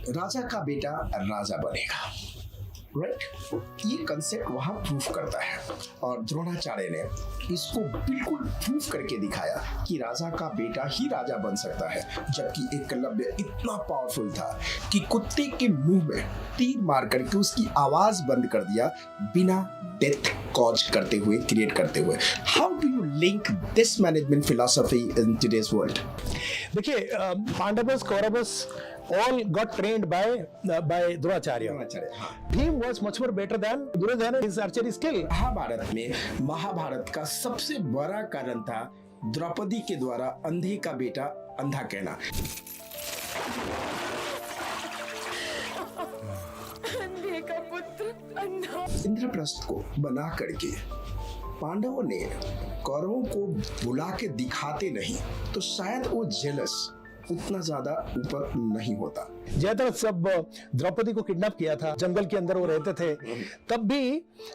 राजा का बेटा राजा बनेगा, राइट? ये कंसेप्ट वहां प्रूफ करता है और द्रोणाचार्य ने इसको बिल्कुल प्रूफ करके दिखाया कि राजा का बेटा ही राजा बन सकता है। जबकि एकलव्य इतना पावरफुल था कि कुत्ते के मुंह में तीर मार करके उसकी आवाज बंद कर दिया, बिना डेथ कॉज करते हुए, क्रिएट करते हुए। How do you link this management philosophy in today's world? देखिए, Pandavas, कौरवस all got trained by Dronacharya. He was much more better than Duryodhana in his archery skill. Mahabharat में महाभारत का सबसे बड़ा कारण था द्रौपदी के द्वारा अंधे का बेटा अंधा कहना। अंधे का पुत्र अंधा। इंद्रप्रस्थ को बना करके पांडवों ने कौरवों को बुला के दिखाते नहीं तो शायद वो जेलस उतना ज्यादा ऊपर नहीं होता। जयद्रथ जब द्रौपदी को किडनैप किया था, जंगल के अंदर वो रहते थे, तब भी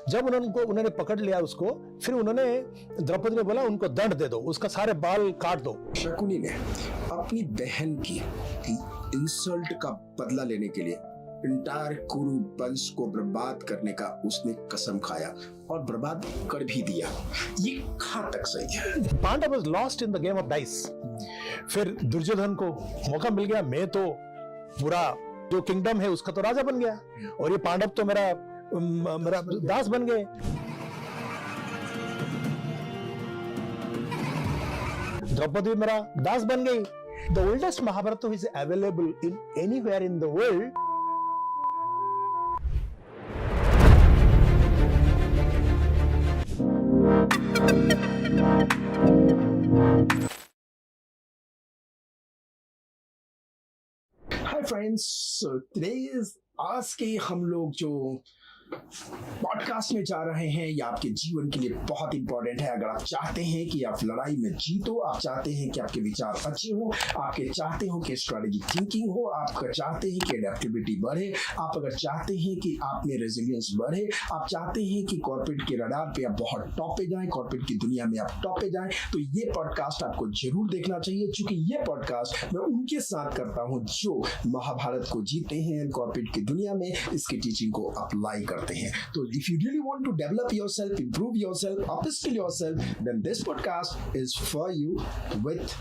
जब उन्होंने पकड़ लिया उसको, फिर उन्होंने द्रौपदी ने बोला उनको दंड दे दो, उसका सारे बाल काट दो। शकुनी ने अपनी बहन की इंसल्ट का बदला लेने के लिए इंटायर कुरु वंश को बर्बाद करने का उसने कसम खाया और बर्बाद कर भी दिया। ये कहाँ तक सही है? Pandava was lost in the game of dice. फिर दुर्योधन को मौका मिल गया, मैं तो पूरा जो किंगडम है उसका तो राजा बन गया और ये पांडव तो मेरा दास बन गए। द्रौपदी मेरा दास बन गई। The oldest Mahabharata is available in anywhere in the world. Hi friends, आज के हम लोग जो पॉडकास्ट में जा रहे हैं ये आपके जीवन के लिए बहुत इंपॉर्टेंट है। अगर आप चाहते हैं कि आप लड़ाई में जीतो, आप चाहते हैं कि आपके विचार अच्छे हो, आपके चाहते हो कि स्ट्रेटेजिक थिंकिंग हो, आप चाहते हैं कि एडेप्टेबिलिटी बढ़े, आप अगर चाहते हैं कि आप में रेजिलियंस बढ़े, आप चाहते हैं कि कॉर्पोरेट के रडार पे आप बहुत टॉप पे जाएं, कॉर्पोरेट की दुनिया में आप टॉप पे जाएं, तो ये पॉडकास्ट आपको जरूर देखना चाहिए। क्योंकि ये पॉडकास्ट मैं उनके साथ करता हूँ जो महाभारत को जीते हैं, कॉर्पोरेट की दुनिया में इसकी टीचिंग को अप्लाई करते हैं। तो if you really want to develop yourself, improve yourself, upskill yourself, then this podcast is for you with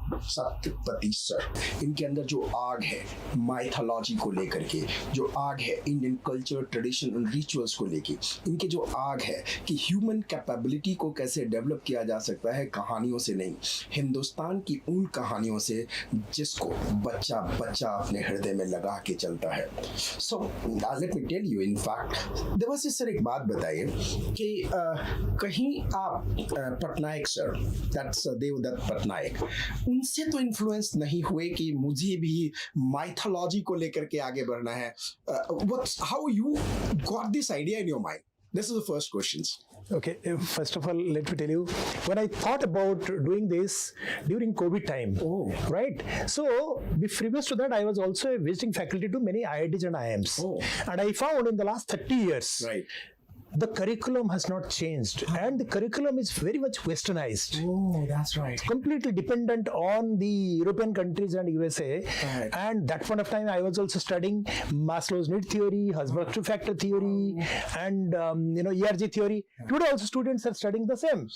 Satyapati sir. इनके अंदर जो आग है माइथोलॉजी को लेकर के, जो आग है इंडियन कल्चर, ट्रेडिशन और रिचुअल्स को लेके, इनके जो आग है कि ह्यूमन कैपेबिलिटी को कैसे डेवलप किया जा सकता है कहानियों से नहीं, हिंदुस्तान की उन कहानियों से जिसको बच्चा बच्चा अपने हृदय में लगा के चलता है। So let me tell you, in fact Devashish sir एक बात बताइए कि कहीं आप पटनायक सर, दैट्स देवदत्त पटनायक, उनसे तो इन्फ्लुएंस नहीं हुए कि मुझे भी माइथोलॉजी को लेकर के आगे बढ़ना है? How you got this idea in your mind? This is the first question. Okay, first of all, let me tell you, when I thought about doing this during COVID time, right? So, previous to that, I was also a visiting faculty to many IITs and IIMs. And I found in the last 30 years, Right. the curriculum has not changed and the curriculum is very much westernized. Oh, that's right. Completely dependent on the European countries and USA. Right. And that point of time I was also studying Maslow's need theory, Herzberg's two-factor theory, and ERG theory. Today also students are studying the same.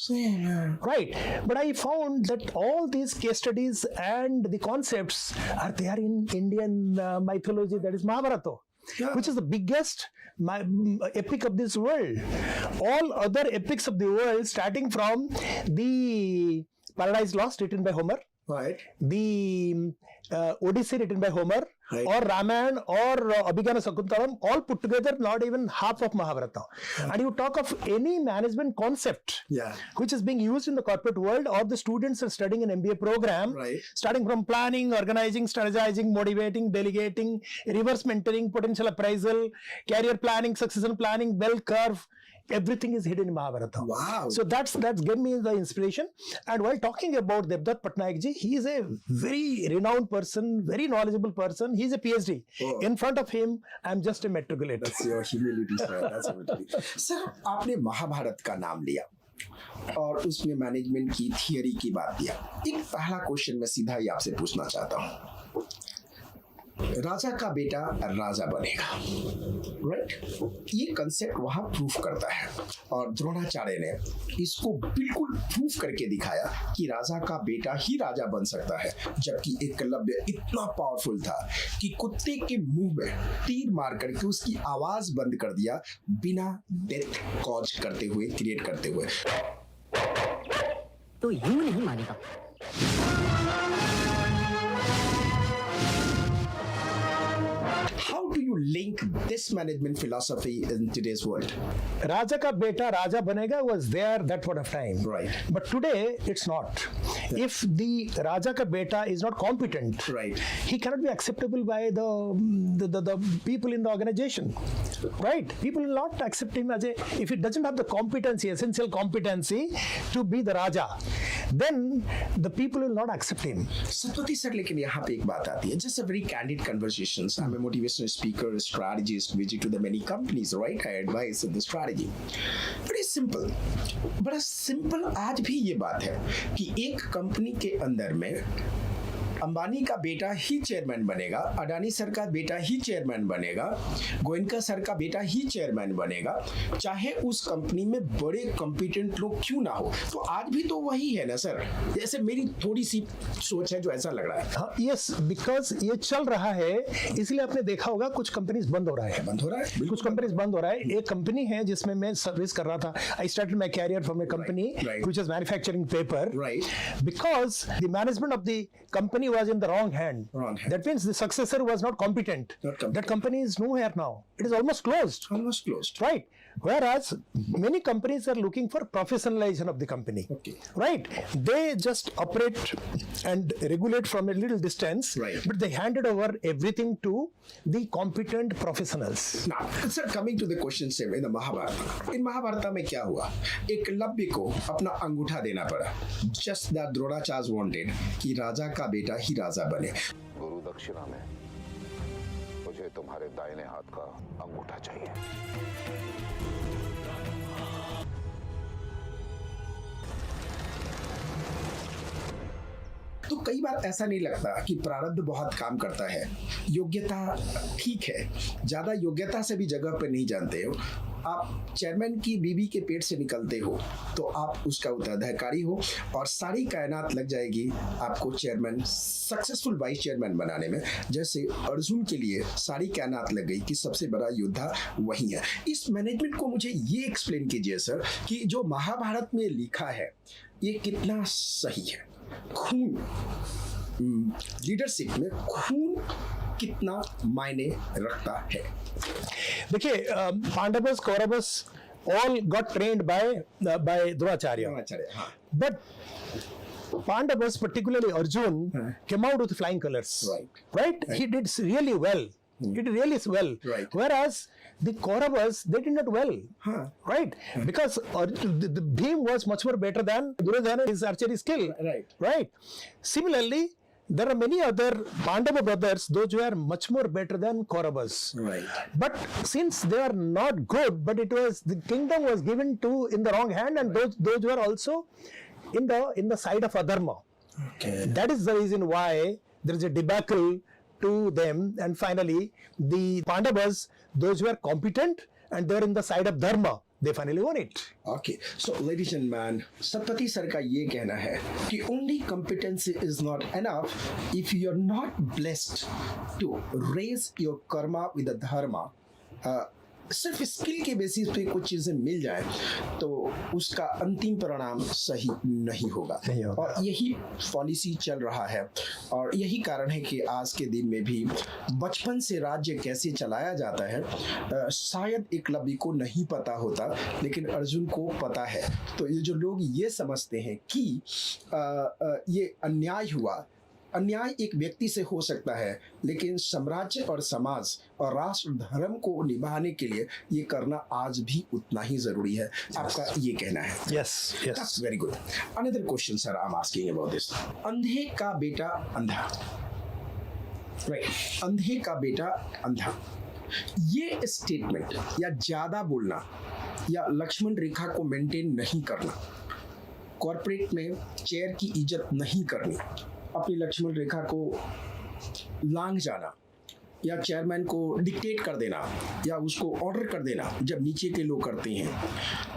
Right. But I found that all these case studies and the concepts are there in Indian mythology, that is Mahabharata. Yeah. Which is the biggest epic of this world. All other epics of the world, starting from the Paradise Lost written by Homer, Right. the Odyssey written by Homer, Right. or Ramayana or Abhigana Sakuntalam, all put together, not even half of Mahabharata. And you talk of any management concept Yeah. which is being used in the corporate world, or the students are studying an MBA program, Right. starting from planning, organizing, strategizing, motivating, delegating, reverse mentoring, potential appraisal, career planning, succession planning, bell curve. Everything is hidden in Mahabharata. Wow. So that's gave me the inspiration. And while talking about Devdutt Patnaik ji, he is a very renowned person, very knowledgeable person. He's a PhD. Oh. In front of him, I'm just a matriculate. That's your humility, sir. That's humility. Sir, आपने महाभारत का नाम लिया और उसमें management की theory की बात दिया। एक पहला क्वेश्चन मैं सीधा ही आपसे पूछना चाहता हूँ। राजा का बेटा राजा बनेगा, राइट? ये कंसेप्ट वहां प्रूफ करता है और द्रोणाचार्य ने इसको बिल्कुल प्रूफ करके दिखाया कि राजा का बेटा ही राजा बन सकता है, जबकि एकलव्य इतना पावरफुल था कि कुत्ते के मुंह में तीर मार करके उसकी आवाज बंद कर दिया, बिना डेथ कॉज करते हुए, क्रिएट करते हुए। तो यूं नहीं मानेगा। How do you link this management philosophy in today's world? Raja ka beta Raja banega was there that point of time. Right. But today it's not. If the Raja ka beta is not competent, Right. he cannot be acceptable by the people in the organization. Right? People will not accept him as a, if he doesn't have the competency, essential competency to be the Raja, then the people will not accept him. Satpathy sir, लेकिन यहाँ पे एक बात आती है, just a very candid conversations. I'm a motivational speaker, strategist, visit to the many companies, right? I advise the strategy. Very simple. बड़ा simple आज भी ये बात है कि एक कंपनी के अंदर में अंबानी का बेटा ही चेयरमैन बनेगा, अडानी सर का बेटा ही चेयरमैन बनेगा, गोयनका सर का बेटा ही चेयरमैन बनेगा, चाहे उस कंपनी में बड़े कॉम्पिटेंट लोग क्यों ना हो। तो आज भी तो वही है ना सर, जैसे मेरी थोड़ी सी सोच है जो ऐसा लग रहा है। हाँ, यस, बिकॉज ये चल रहा है, इसलिए आपने देखा होगा कुछ कंपनीज बंद हो रहा है, बंद हो रहा है, कुछ कंपनीज बंद हो रहा है। एक कंपनी है जिसमें मैं सर्विस कर रहा था, I started my career from a company which was manufacturing paper, because the management of the company was in the wrong hand. That means the successor was not competent. That company is nowhere now. It is almost closed. Almost closed. Right. Whereas many companies are looking for professionalization of the company. Okay. Right. They just operate and regulate from a little distance. Right. But they handed over everything to the competent professionals. Now, sir, coming to the question same in the Mahabharata. In Mahabharata में क्या हुआ? एकलव्य को अपना अंगूठा देना पड़ा. Just that Dronacharya wanted कि राजा का बेटा ही राजा बने. गुरु दक्षिणा में मुझे तुम्हारे दाहिने हाथ का अंगूठा चाहिए। तो कई बार ऐसा नहीं लगता कि प्रारब्ध बहुत काम करता है, योग्यता ठीक है, ज्यादा योग्यता से भी जगह पर नहीं जानते हो। आप चेयरमैन की बीबी के पेट से निकलते हो तो आप उसका उत्तराधिकारी हो और सारी कायनात लग जाएगी आपको चेयरमैन, सक्सेसफुल वाइस चेयरमैन बनाने में। जैसे अर्जुन के लिए सारी कायनात लग गई कि सबसे बड़ा योद्धा वही है। इस मैनेजमेंट को मुझे ये एक्सप्लेन कीजिए सर कि जो महाभारत में लिखा है ये कितना सही है। खून, लीडरशिप में खून कितना मायने रखता है? देखिए, Pandavas, कौरवस all got trained by Dronacharya. हाँ। But Pandavas, particularly Arjun, came out with flying colors. Right? He did really well. He did really well. Right. Whereas the Kauravas, they did not well. Right? Because the Bhim was much more better than Duryodhana in his archery skill. Right? Similarly, there are many other Pandava brothers, those who are much more better than Kauravas. Right. But since they are not good, but it was, the kingdom was given to in the wrong hand, and those were also in the side of adharma. Okay. That is the reason why there is a debacle to them, and finally the Pandavas, those who are competent and they are in the side of dharma, they finally won it. Okay, so ladies and gentlemen, Satpathy sir का ये कहना है कि only competency is not enough if you are not blessed to raise your karma with the dharma. सिर्फ skill के basis पे कुछ चीजें मिल जाए तो उसका अंतिम परिणाम सही नहीं होगा। और यही पॉलिसी चल रहा है और यही कारण है कि आज के दिन में भी बचपन से राज्य कैसे चलाया जाता है शायद एकलव्य को नहीं पता होता, लेकिन अर्जुन को पता है। तो ये जो लोग ये समझते हैं कि ये अन्याय हुआ, अन्याय एक व्यक्ति से हो सकता है, लेकिन साम्राज्य और समाज और राष्ट्र धर्म को निभाने के लिए ये करना आज भी उतना ही जरूरी है। आपका ये कहना है? Yes. That's very good. Another question, sir, I'm asking about this. अंधे का बेटा अंधा, right? अंधे का बेटा अंधा, ये स्टेटमेंट या ज्यादा बोलना या लक्ष्मण रेखा को मेंटेन नहीं करना, कॉर्पोरेट में चेयर की इज्जत नहीं करनी, अपनी लक्ष्मण रेखा को लांग जाना, या चेयरमैन को डिक्टेट कर देना या उसको ऑर्डर कर देना जब नीचे के लोग करते हैं,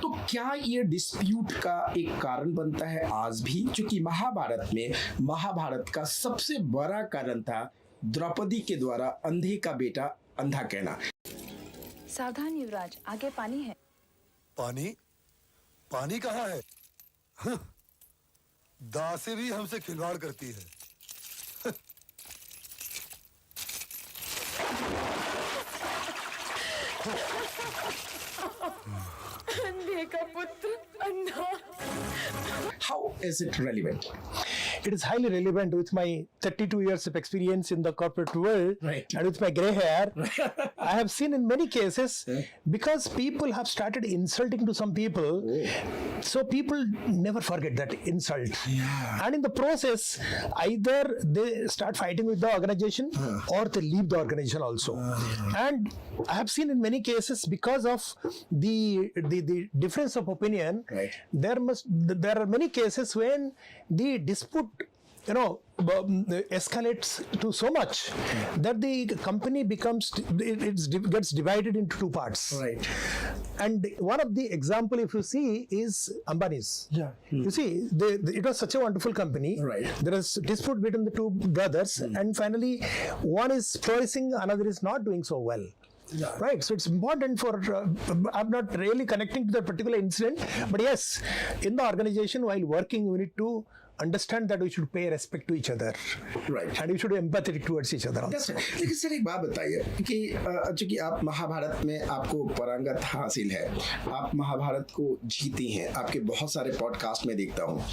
तो क्या ये डिस्प्यूट का एक कारण बनता है आज भी? क्योंकि महाभारत का सबसे बड़ा कारण था द्रौपदी के द्वारा अंधे का बेटा अंधा कहना। सावधान युवराज, आगे पानी है। पानी? पानी कहाँ है? हं, दासी भी हमसे खिलवाड़ करती है। अंधे का पुत्र अंधा। How is it relevant? It is highly relevant with my 32 years of experience in the corporate world, Right. and with my gray hair. I have seen in many cases, because people have started insulting to some people, so people never forget that insult. And in the process, either they start fighting with the organization or they leave the organization also. And I have seen in many cases, because of the difference of opinion, Right. there are many cases when the dispute escalates to so much that the company gets divided into two parts. Right. And one of the example, if you see, is Ambani's. Yeah. You see, it was such a wonderful company. Right. There is dispute between the two brothers, and finally, one is flourishing, another is not doing so well. Yeah. Right. So it's important for. I'm not really connecting to that particular incident, but yes, in the organization while working, we need to understand that we should pay respect to each other, Right. and we should be empathetic towards each other That's also. right. लेकिन sir एक बात बताइए कि चूंकि आप महाभारत में आपको पारंगत हासिल है, आप महाभारत को जीते हैं, आपके बहुत सारे पॉडकास्ट में देखता हूँ।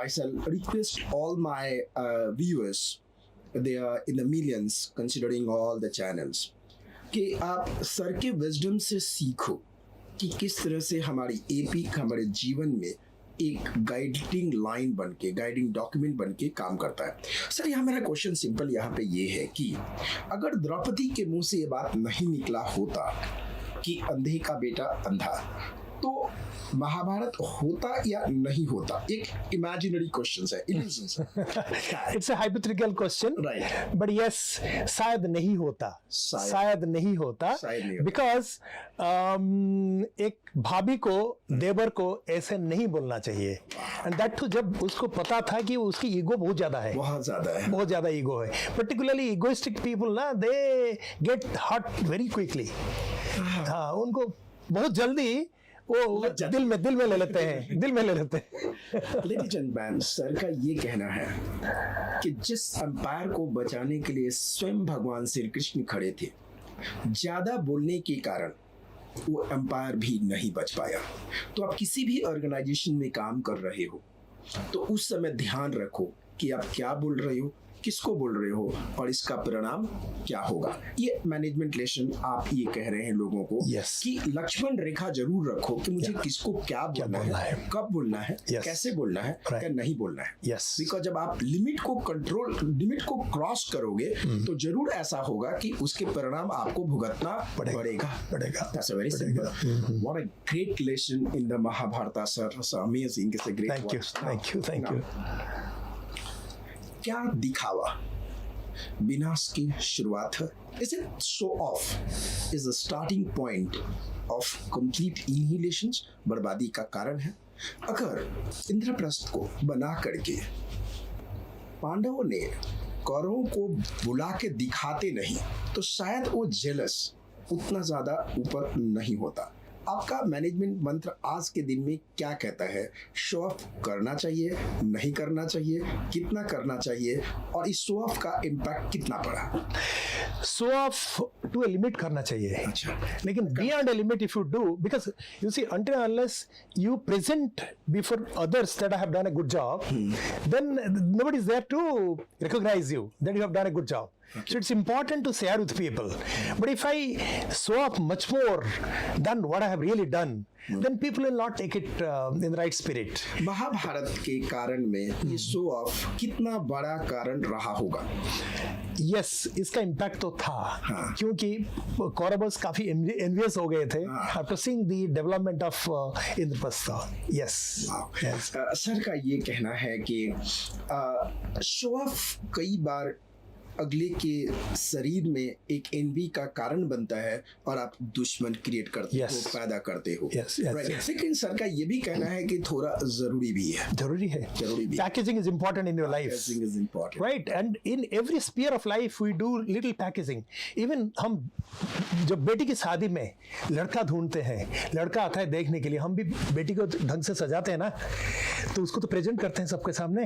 I shall request all my viewers, they are in the millions considering all the channels, कि आप सर के विजडम से सीखो कि किस तरह से हमारी एपिक हमारे जीवन में एक गाइडिंग लाइन बन के, गाइडिंग डॉक्यूमेंट बन के काम करता है। सर यहाँ मेरा क्वेश्चन सिंपल यहाँ पे ये है कि अगर द्रौपदी के मुंह से ये बात नहीं निकला होता कि अंधे का बेटा अंधा, तो महाभारत होता या नहीं होता? एक इमेजिनरी क्वेश्चन है, illusions है। It's a hypothetical question, Right. but yes, शायद नहीं होता, शायद नहीं होता, because एक भाभी को, देवर को ऐसे नहीं बोलना चाहिए, and that too जब उसको पता था कि उसकी ईगो बहुत ज्यादा है, बहुत ज्यादा ईगो है, particularly egoistic people ना, they get hurt very quickly. हाँ, उनको बहुत जल्दी वो दिल में ले लेते हैं, लेडीज एंड मैन, सर का ये कहना है कि जिस अंपायर को बचाने के लिए स्वयं भगवान श्री कृष्ण खड़े थे, ज्यादा बोलने के कारण वो अंपायर भी नहीं बच पाया। तो आप किसी भी ऑर्गेनाइजेशन में काम कर रहे हो तो उस समय ध्यान रखो कि आप क्या बोल रहे हो, किसको बोल रहे हो, और इसका परिणाम क्या होगा। ये मैनेजमेंट लेसन आप ये कह रहे हैं लोगों को, Yes. कि लक्ष्मण रेखा जरूर रखो कि मुझे किसको क्या बोलना है, कब बोलना है, Yes. कैसे बोलना है, Right. क्या नहीं बोलना है। Yes. बिकॉज जब आप लिमिट को क्रॉस करोगे तो जरूर ऐसा होगा कि उसके परिणाम आपको भुगतना पड़ेगा। That's a very simple. What a great lesson in the Mahabharata, sir. It's amazing. It's a great Thank you, one. thank you. क्या दिखावा विनाश की शुरुआत है? Is it show off? Is the starting point of complete annihilations? बर्बादी का कारण है। अगर इंद्रप्रस्थ को बना करके पांडवों ने कौरवों को बुला के दिखाते नहीं तो शायद वो जेलस उतना ज्यादा ऊपर नहीं होता। आपका मैनेजमेंट मंत्र आज के दिन में क्या कहता है? शो ऑफ करना चाहिए, नहीं करना चाहिए, कितना करना चाहिए, और इस शो ऑफ का इम्पैक्ट कितना पड़ा? Show off to a limit करना चाहिए, अच्छा। लेकिन beyond a limit if you do, because you see until and unless you present before others that I have done a good job, then nobody is there to recognize you that you have done a good job. So it's important to share with people. But if I show up much more than what I have really done, then people will not take it in the right spirit. Mahabharata के कारण में ये show off कितना बड़ा कारण रहा होगा? Yes, इसका इम्पैक्ट तो था, क्योंकि कौरवस काफी एनवियस हो गए थे after seeing the development of Indraprastha. Yes, sir का ये कहना है कि शो ऑफ कई बार अगले के शरीर में एक एनवी का कारण बनता है और आप दुश्मन क्रिएट करते Yes. हो, पैदा करते हो। Yes, yes, Right. yes. लेकिन सर का ये भी कहना है कि थोड़ा जरूरी भी है। जरूरी है। जरूरी भी है। Packaging is important in your life. Packaging is important. Right, and in every sphere of life we do little packaging. Even हम जब बेटी की शादी में लड़का ढूंढते हैं, लड़का आता है देखने के लिए, हम भी बेटी को ढंग से सजाते हैं ना, तो उसको तो प्रेजेंट करते हैं सबके सामने,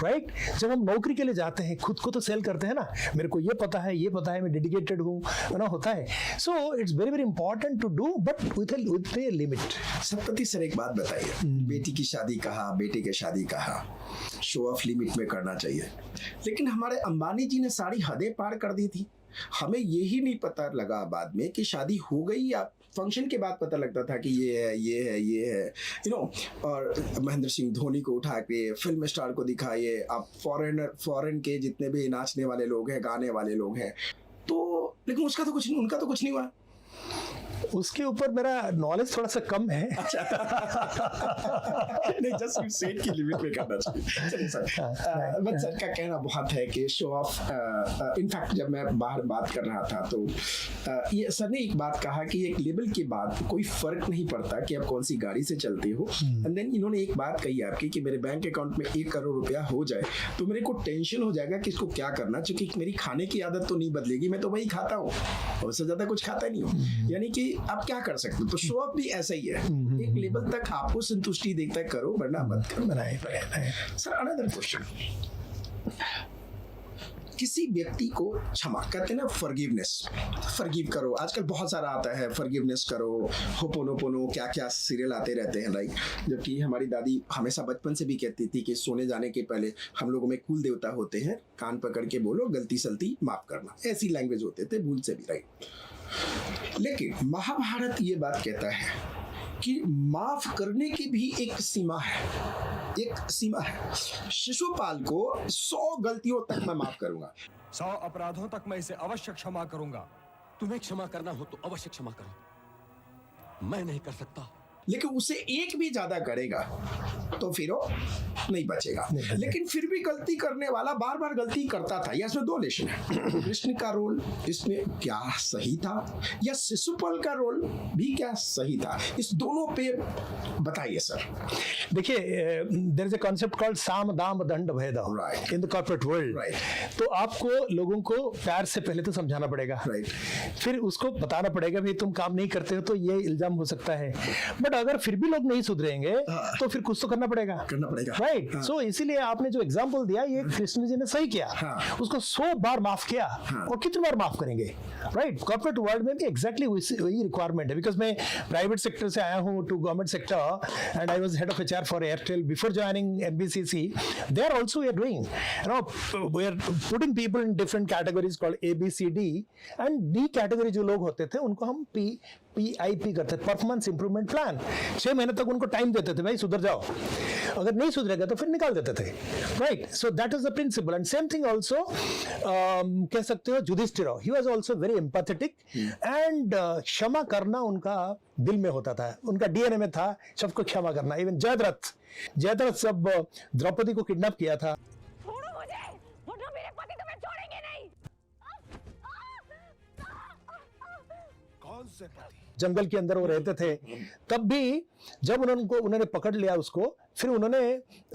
राइट? जब हम नौकरी के लिए जाते हैं, खुद को तो सेल करते हैं ना, मेरे को ये पता है, मैं डेडिकेटेड हूँ, ना होता है। So it's very very important to do, but with a limit. Satpathy sir एक बात बताइए, बेटी की शादी कहा, बेटे की शादी कहा, शो ऑफ लिमिट में करना चाहिए, लेकिन हमारे अंबानी जी ने सारी हदें पार कर दी थी। हमें यही नहीं पता लगा बाद में कि शादी हो गई या फंक्शन के बाद पता लगता था कि ये है और महेंद्र सिंह धोनी को उठा के फिल्म स्टार को दिखाइए, आप फॉरेन के जितने भी नाचने वाले लोग हैं, गाने वाले लोग हैं, तो लेकिन उनका तो कुछ नहीं हुआ। उसके ऊपर मेरा नॉलेज थोड़ा सा कम है। नहीं, जस्ट यू सेड कि लिमिट में करना चाहिए। चलिए सर, बट सर का कहना बहुत है कि शो ऑफ, इनफैक्ट जब मैं बाहर बात कर रहा था तो ये सर ने एक बात कहा कि एक लेवल के बाद कोई फर्क नहीं पड़ता कि आप कौन सी गाड़ी से चलते हो। एंड देन इन्होंने एक बात कही आपकी कि मेरे बैंक अकाउंट में 1 करोड़ रुपया हो जाए तो मेरे को टेंशन हो जाएगा कि इसको क्या करना, क्योंकि मेरी खाने की आदत तो नहीं बदलेगी, मैं तो वही खाता हूँ और उससे ज्यादा कुछ खाता नहीं हूँ। यानी कि आप क्या कर सकते हो, तो शो ऑफ भी ऐसा ही है, एक लेवल तक आपको संतुष्टि देखता करो, वरना मत करो। सर अनदर क्वेश्चन, किसी व्यक्ति को क्षमा कहते हैं ना, फॉरगिव करो, आजकल बहुत सारा आता है, फॉरगिवनेस करो, होपोनोपोनो, क्या क्या सीरियल आते रहते हैं, राइट? जबकि हमारी दादी हमेशा बचपन से भी कहती थी कि सोने जाने के पहले हम लोगों में कुल देवता होते हैं, कान पकड़ के बोलो गलती सलती माफ करना, ऐसी लैंग्वेज होते थे भूल से भी, राइट? लेकिन महाभारत ये बात कहता है कि माफ करने की भी एक सीमा है। शिशुपाल को 100 गलतियों तक मैं माफ करूंगा, 100 अपराधों तक मैं इसे अवश्य क्षमा करूंगा। तुम्हें क्षमा करना हो तो अवश्य क्षमा करो, मैं नहीं कर सकता। लेकिन उसे एक भी ज्यादा करेगा तो फिर वो नहीं बचेगा। लेकिन फिर भी गलती करने वाला बार बार गलती करता था, या इसमें 2 लेशन है। कृष्ण का रोल इसमें क्या सही था, या शिशुपाल का रोल भी क्या सही था, इस दोनों पे बताइए सर। देखिए, there is a concept called saam daam दंड भेद इन द कॉर्पोरेट वर्ल्ड। तो आपको लोगों को प्यार से पहले तो समझाना पड़ेगा, फिर उसको बताना पड़ेगा भाई तुम काम नहीं करते हो तो ये इल्जाम हो सकता है, बट अगर फिर भी लोग नहीं सुधरेंगे तो फिर कुछ तो करना पड़ेगा, राइट? सो इसीलिए आपने जो एग्जांपल दिया ये कृष्ण जी ने सही किया, उसको 100 बार माफ किया, और कितनी बार माफ करेंगे, राइट? कॉर्पोरेट वर्ल्ड में भी एग्जैक्टली वही रिक्वायरमेंट है, बिकॉज मैं प्राइवेट सेक्टर से आया हूँ to government sector, and I was head of HR for Airtel before joining NBCC. There also we are doing, you know, we are putting people in different categories called ABCD, and D category जो लोग होते थे उनको हम PIP करते थे, performance improvement plan. 6 महीने तक उनको टाइम देते थे, भाई सुधर जाओ, अगर नहीं सुधरेगा तो फिर निकाल देते थे, right? So that is the principle. And same thing also कह सकते हो Yudhishthira, he was also very empathetic, and क्षमा करना उनका दिल में होता था, उनका DNA में था सबको क्षमा करना। इवन जयद्रथ जब द्रौपदी को किडनैप किया था, छोड़ो मुझे, वरना मेरे पति तुम्हें छोड़ेंगे नहीं। कौन से पति? जंगल के अंदर वो रहते थे, तब भी जब उन्होंने पकड़ लिया उसको, फिर उन्होंने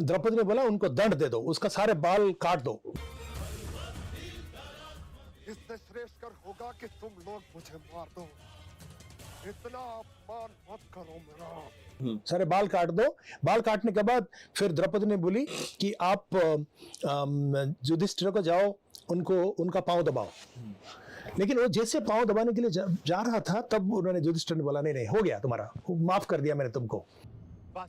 द्रौपदी ने बोला उनको दंड दे दो, उसका सारे बाल काट दो। इससे श्रेष्ठ कर होगा कि तुम लोग मुझे मार दो, इतना अपमान मत करो मेरा। सारे बाल काट दो। बाल काटने के बाद फिर द्रौपदी ने बोली कि आप युधिष्ठिर को जाओ, उनका पांव दबाओ। लेकिन वो जैसे पांव दबाने के लिए जा रहा था, तब उन्होंने युधिष्ठिर ने बोला नहीं हो गया तुम्हारा, माफ कर दिया मैंने तुमको। बस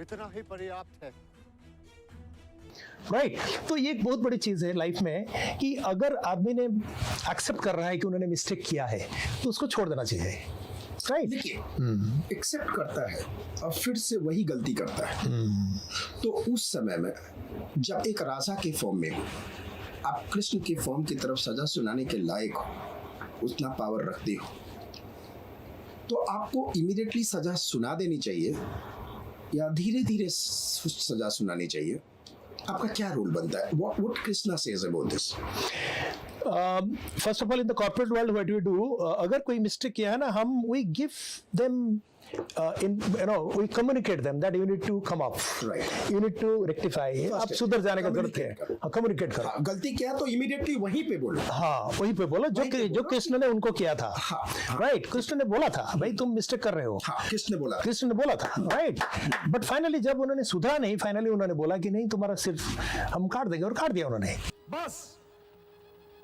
इतना ही पर्याप्त है, राइट? तो ये एक बहुत बड़ी चीज है लाइफ में कि अगर आदमी ने एक्सेप्ट कर रहा है कि उन्होंने मिस्टेक किया है तो उसको छोड़ देना चाहिए, राइट? देखिए, एक्सेप्ट करता है और फिर से वही गलती करता है, तो उस समय में जब एक राजा के फॉर्म में हो, आप कृष्ण के फॉर्म की तरफ सजा सुनाने के लायक हो, उतना पावर रखते हो, तो आपको इमीडिएटली सजा सुना देनी चाहिए या धीरे धीरे सजा सुनानी चाहिए, आपका क्या रोल बनता है? What Krishna says about this? First of all, in the corporate world, what we do, अगर कोई मिस्टेक किया है ना, हम we give them we communicate them that you need to come up, Right. you need to rectify. आप सुधर जाने का जरूरत है, कम्युनिकेट करो. हाँ, गलती किया तो इमीडिएटली वहीं पे बोलो. हाँ, वहीं पे बोलो जो कृष्ण ने उनको किया था. राइट, कृष्ण ने बोला था भाई तुम मिस्टेक कर रहे हो. हाँ, कृष्ण ने बोला था. राइट, बट फाइनली जब उन्होंने सुधरा नहीं, फाइनली उन्होंने बोला कि नहीं तुम्हारा सिर्फ हम काट देंगे, और काट दिया उन्होंने. बस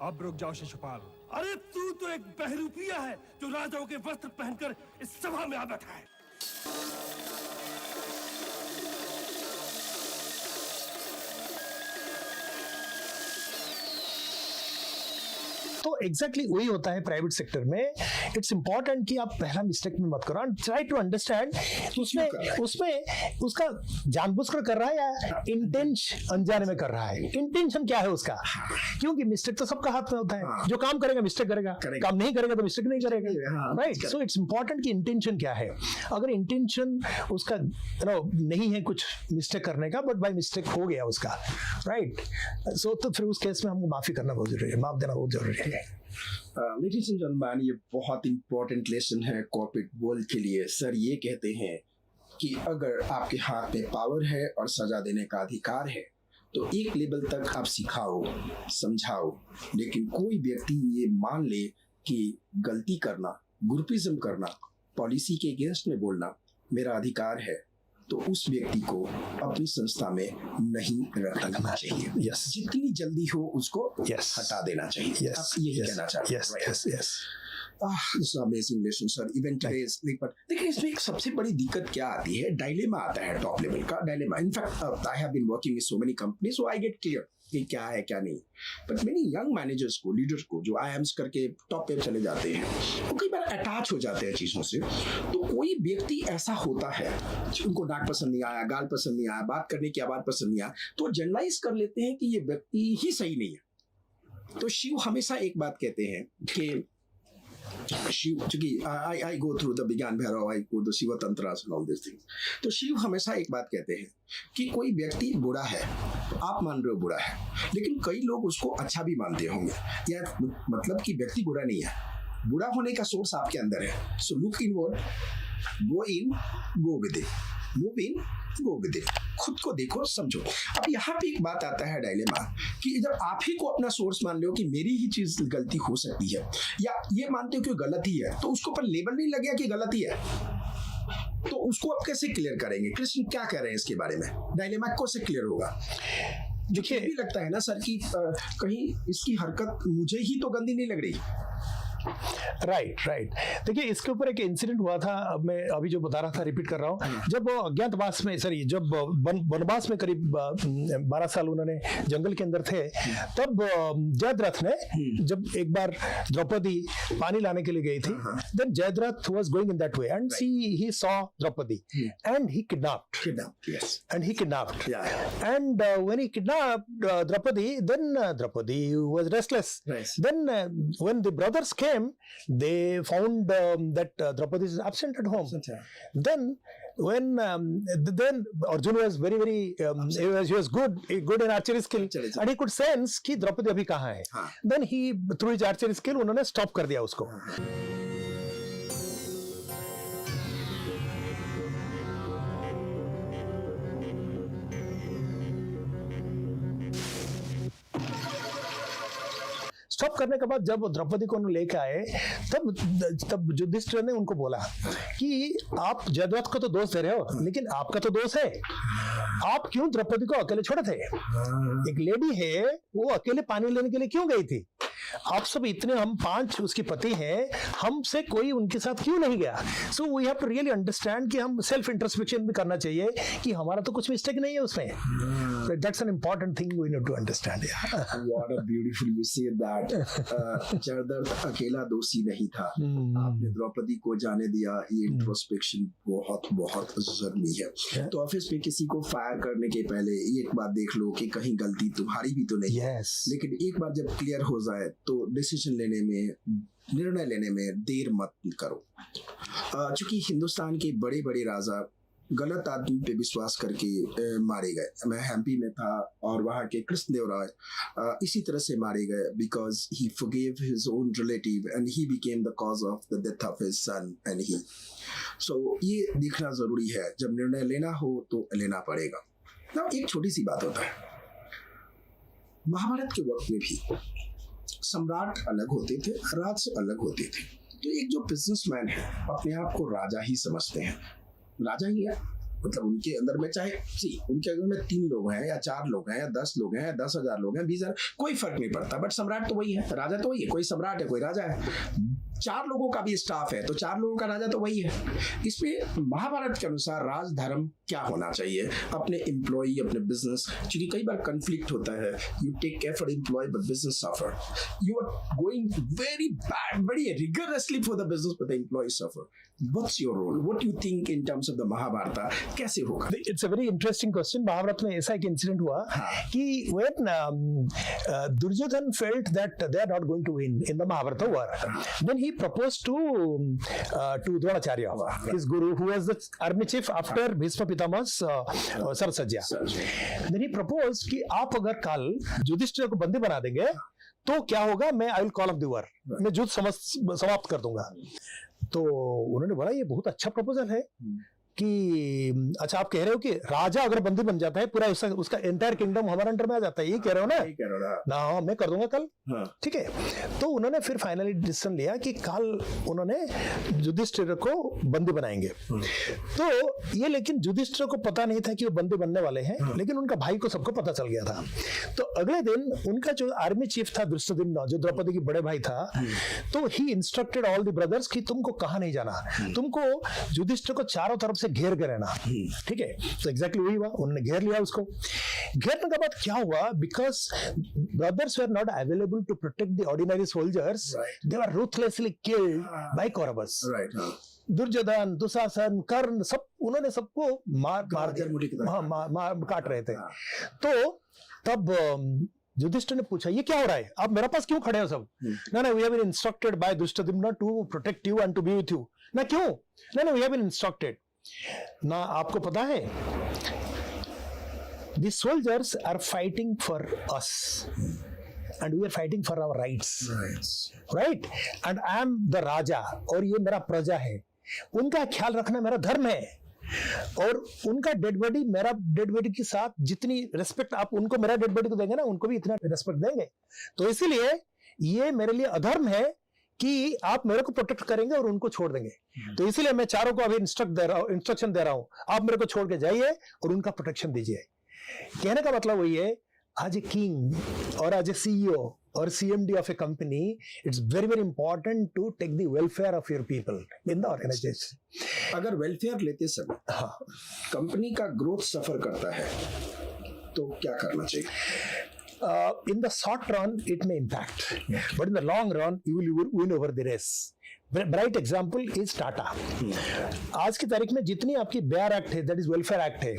अब रुक जाओ शिशुपाल। अरे तू तो एक बहरूपिया है जो राजाओं के वस्त्र पहनकर इस सभा में आ बैठा है। तो एग्जैक्टली वही होता है प्राइवेट सेक्टर में. इट्स इंपॉर्टेंट कि आप पहला मिस्टेक में मत करो, ट्राई टू अंडरस्टैंड उसमें उसका जानबूझकर कर रहा है या इंटेंशन अनजाने में कर रहा है. इंटेंशन क्या है उसका, क्योंकि मिस्टेक तो सबका हाथ में होता है. जो काम करेगा मिस्टेक करेगा, काम नहीं करेगा तो मिस्टेक नहीं करेगा. राइट, सो इट्स इंपॉर्टेंट कि इंटेंशन क्या है. अगर इंटेंशन उसका नहीं है कुछ मिस्टेक करने का, बट बाय मिस्टेक हो गया उसका, राइट, सो तो फिर उस केस में हमको माफी करना बहुत जरूरी है, माफ देना बहुत जरूरी है. लेडीज एंड जेंटलमैन, ये बहुत इंपॉर्टेंट लेसन है कॉर्पोरेट वर्ल्ड के लिए. सर ये कहते हैं कि अगर आपके हाथ में पावर है और सजा देने का अधिकार है तो एक लेवल तक आप सिखाओ, समझाओ, लेकिन कोई व्यक्ति ये मान ले कि गलती करना, ग्रुपिज्म करना, पॉलिसी के अगेंस्ट में बोलना मेरा अधिकार है, तो उस व्यक्ति को अपनी संस्था में नहीं रखना चाहिए. यस, जितनी जल्दी हो उसको Yes. हटा देना चाहिए. Yes. आप यही कहना चाहते हैं. Yes, right? yes, yes. This is amazing lesson, sir. Even today is like, but देखिए इसमें एक सबसे बड़ी दिक्कत क्या आती है, डायलेमा आता है, टॉप लेवल का dilemma. In fact I have been working with so many companies, so I get clear कि क्या है क्या नहीं. बट मेनी यंग मैनेजर्स को, लीडर्स को जो IIMs करके टॉप पे चले जाते हैं, वो कई बार अटैच हो जाते हैं चीज़ों से. तो कोई व्यक्ति ऐसा होता है, उनको नाक पसंद नहीं आया, गाल पसंद नहीं आया, बात करने की आवाज़ पसंद नहीं आया, तो जनरलाइज कर लेते हैं कि ये व्यक्ति ही सही नहीं है. तो शिव हमेशा एक बात कहते हैं कि शिव, चूंकि आई गो through the Vigyan Bhairav, I go the Shiva tantras and all this things, तो शिव हमेशा एक बात कहते हैं कि कोई व्यक्ति बुरा है, आप मान रहे हो बुरा है, लेकिन कई लोग उसको अच्छा भी मानते होंगे. या मतलब कि व्यक्ति बुरा नहीं है, बुरा होने का सोर्स आपके अंदर है. So look inward, go in, go with it, move in, go with it. खुद को देखो, समझो. अब यहाँ पे एक बात आता है डायलेमा कि जब आप ही को अपना सोर्स मान लो कि मेरी ही चीज गलती हो सकती है, या ये मानते हो कि गलत ही है, तो उसको पर लेबल नहीं लग गया कि गलत ही है, तो उसको आप कैसे क्लियर करेंगे? कृष्ण क्या कह रहे हैं इसके बारे में? डायलेमा कैसे क्लियर होगा? जो कि भी लगता है ना सर कि कहीं इसकी हरकत मुझे ही तो गंदी नहीं लग रही. राइट. देखिए इसके ऊपर एक इंसिडेंट हुआ था, अब मैं अभी जो बता रहा था रिपीट कर रहा हूँ. जब वो अज्ञातवास में, सॉरी, जब वनवास में करीब 12 साल उन्होंने जंगल के अंदर थे, तब जयद्रथ ने जब एक बार द्रौपदी पानी लाने के लिए गई थी, then Jayadratha was going in that way and he saw Draupadi and he kidnapped. And he kidnapped. And when he kidnapped Draupadi, then Draupadi was restless. Then when the brothers came, they found that Draupadi is absent at home. Then when then Arjuna was very he was good in archery skill, and he could sense कि द्रौपदी अभी कहाँ है. Then he through his archery skill उन्होंने stop कर दिया उसको. Stop करने के बाद जब द्रौपदी को लेके आए, तब युधिष्ठिर ने उनको बोला कि आप जयद्रथ को तो दोष दे रहे हो, लेकिन आपका तो दोष है, आप क्यों द्रौपदी को अकेले छोड़े थे? एक लेडी है, वो अकेले पानी लेने के लिए क्यों गई थी? आप सब इतने, हम 5 उसके पति हैं, हमसे कोई उनके साथ क्यों नहीं गया? So we have to really understand कि हम सेल्फ इंट्रोस्पेक्शन भी करना चाहिए कि हमारा तो कुछ मिस्टेक नहीं है उसमें. That's an important thing we need to understand. What a beautiful you say that. Jayadratha अकेला दोषी नहीं था, आपने द्रौपदी को जाने दिया. ये इंट्रोस्पेक्शन बहुत बहुत जरूरी है. तो ऑफिस में किसी को फायर करने के पहले एक बात देख लो कि कहीं गलती तुम्हारी भी तो नहीं है. लेकिन एक बार जब क्लियर हो जाए तो डिसीजन लेने में, निर्णय लेने में देर मत करो. चूंकि हिंदुस्तान के बड़े बड़े राजा गलत आदमी पे विश्वास करके मारे गए। मैं हम्पी में था और वहाँ के कृष्णदेवराय इसी तरह से मारे गए because he forgive his own relative and he became the cause of the death of his son and he. So ये देखना जरूरी है, जब निर्णय लेना हो तो लेना पड़ेगा ना। एक छोटी सी बात होता है, महाभारत के वक्त में भी सम्राट अलग होते थे, राज्य अलग होते थे। तो एक जो बिजनेसमैन है अपने आप को राजा ही समझते हैं, राजा ही है, मतलब उनके अंदर में चाहे उनके अंदर में 3 लोग हैं या 4 लोग हैं या 10 लोग हैं या 10,000 लोग हैं 20,000, कोई फर्क नहीं पड़ता, बट सम्राट तो वही है, राजा तो वही है। कोई सम्राट है, कोई राजा है। 4 लोगों का भी स्टाफ है तो 4 लोगों का राजा तो वही है। इसमें महाभारत के अनुसार राजधर्म क्या होना चाहिए, अपने एम्प्लॉय, अपने बिजनेस, क्योंकि कई बार कंफ्लिक्ट होता है, you take care for employ but business suffer, you are going very bad, very rigorously for the business but the employ suffer. What's your role, what you think in terms of the Mahabharata, कैसे होगा? It's a very interesting question. Mahabharata में ऐसा एक incident हुआ कि when Duryodhana felt that they are not going to win in the Mahabharata war, then he proposed to Dronacharya, his guru, who was the army chief after Bhishma Pitama's Sarasajya. Then he proposed कि आप अगर कल युधिष्ठिर को बंदी बना देंगे तो क्या होगा, मैं I will call of the war, मैं युद्ध समाप्त कर दूंगा। तो उन्होंने बोला ये बहुत अच्छा प्रपोजल है कि अच्छा आप कह रहे हो कि राजा अगर बंदी बन जाता है पूरा उसका एंटायर किंगडम हमारे अंडर में आ जाता है, ये कह रहे हो ना? ना हाँ, मैं कर दूंगा कल। ठीक है। तो उन्होंने फिर फाइनली डिसीजन लिया कि कल उन्होंने युधिष्ठिर को बंदी बनाएंगे। तो ये लेकिन युधिष्ठिर को पता नहीं था कि वो बंदी बनने वाले हैं, लेकिन उनका भाई को सबको पता चल गया था। तो अगले दिन उनका जो आर्मी चीफ था दुष्टद्युम्न, जो द्रौपदी की बड़े भाई था, तो ही इंस्ट्रक्टेड ऑल द ब्रदर्स कि तुमको कहाँ नहीं जाना, तुमको युधिष्ठिर को चारों तरफ से घेर के रहना। ठीक है। तो एग्जैक्टली वही हुआ, उन्होंने घेर लिया उसको। घेरने के बाद क्या हुआ, because brothers were not available to protect the ordinary soldiers, they were ruthlessly killed by Kauravas. Duryodhan, Dushasan, Karna, सब उन्होंने सबको मार काट रहे थे। तो तब युधिष्ठिर ने पूछा ये क्या हो रहा है, आप मेरे पास क्यों खड़े हो सब? ना we have been instructed by Dhrishtadyumna to protect you and to be with you. ना क्यों? ना वी हैव बीन इंस्ट्रक्टेड। ना आपको पता है, the soldiers are fighting for us and we are fighting for our rights, right? And I am the raja और ये मेरा प्रजा है, उनका ख्याल रखना मेरा धर्म है, और उनका डेड बॉडी मेरा डेड बॉडी के साथ जितनी रिस्पेक्ट आप उनको मेरा डेड बॉडी को देंगे ना, उनको भी इतना रिस्पेक्ट देंगे। तो इसीलिए ये मेरे लिए अधर्म है कि आप मेरे को प्रोटेक्ट करेंगे और उनको छोड़ देंगे। तो इसीलिए मैं चारों को अभी इंस्ट्रक्शन दे रहा हूं, आप मेरे को छोड़ के जाइए और उनका प्रोटेक्शन दीजिए। कहने का मतलब वही है, आज ए किंग और आज ए सीईओ और CMD of a company, it's very very important to take the welfare of your people in the organisation. अगर वेलफेयर लेते समय कंपनी का ग्रोथ सफर करता है तो क्या करना चाहिए? In the short run, it may impact, but in the long run, you will win over the race. Bright example is Tata. आज की तारीख में जितनी आपकी BEAR एक्ट है, दैट इज वेलफेयर एक्ट है,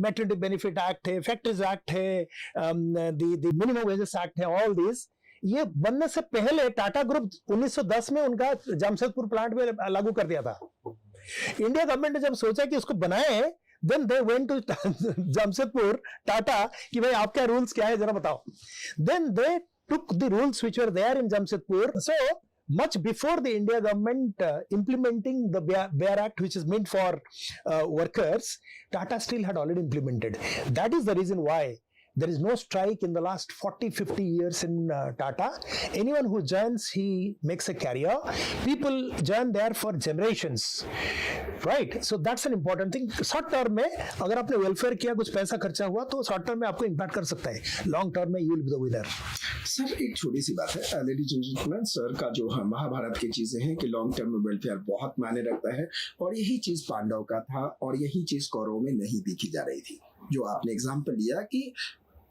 मैटरनिटी बेनिफिट एक्ट है, factories act है, द मिनिमम वेजेस एक्ट है, ऑल दिस, ये बनने से पहले टाटा ग्रुप 1910 में उनका जमशेदपुर प्लांट में लागू कर दिया था। इंडिया गवर्नमेंट ने जब सोचा कि उसको बनाए, then they went to Jamshedpur Tata कि भाई आपका रूल्स क्या है जरा बताओ। Then they took the rules which were there in Jamshedpur. So much before the India government implementing the BEAR Act, which is meant for workers, Tata Steel had already implemented. That is the reason why there is no strike in the last 40-50 years in Tata. Anyone who joins, he makes a career. People join there for generations, right? So that's an important thing. Short term में अगर आपने welfare किया, कुछ पैसा खर्चा हुआ, तो short term में आपको इम्पैक्ट कर सकता है, लॉन्ग टर्म में you will be the winner. Sir एक छोटी सी बात है, लेडीज एंड जेंटलमैन, सर का जो महाभारत की चीजें हैं कि लॉन्ग टर्म में वेलफेयर बहुत मायने रखता है, और यही चीज पांडव का था और यही चीज कौरवों में नहीं देखी जा रही थी। जो आपने एग्जाम्पल लिया कि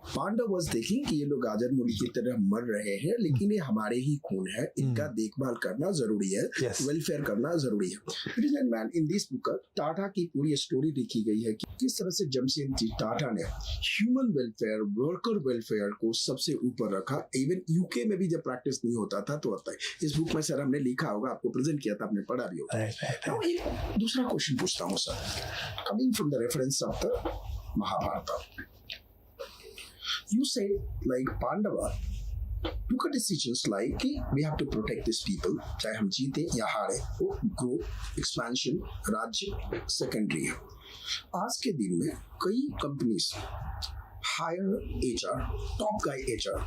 पांडवस देखें कि ये लोग गाजर मूली की तरह मर रहे हैं, लेकिन ये हमारे ही खून है, इनका देखभाल करना जरूरी है, वेलफेयर करना जरूरी है। Man in this book Tata की पूरी स्टोरी लिखी गई है कि किस तरह से जमशेदजी टाटा ने ह्यूमन वेलफेयर, वर्कर वेलफेयर को सबसे ऊपर रखा। इवन यूके में भी जब प्रैक्टिस नहीं होता था तो होता है। इस बुक में सर हमने लिखा होगा, आपको प्रेजेंट किया था, आपने पढ़ा भी होगा। एक दूसरा क्वेश्चन पूछता हूँ sir, coming from the reference of the Mahabharata, you said like Pandava took a decisions like कि we have to protect these people, चाहे हम जीते या हारे, वो ग्रो एक्सपेंशन राज्य सेकेंडरी है। आज के दिन में कई companies hire HR, top guy HR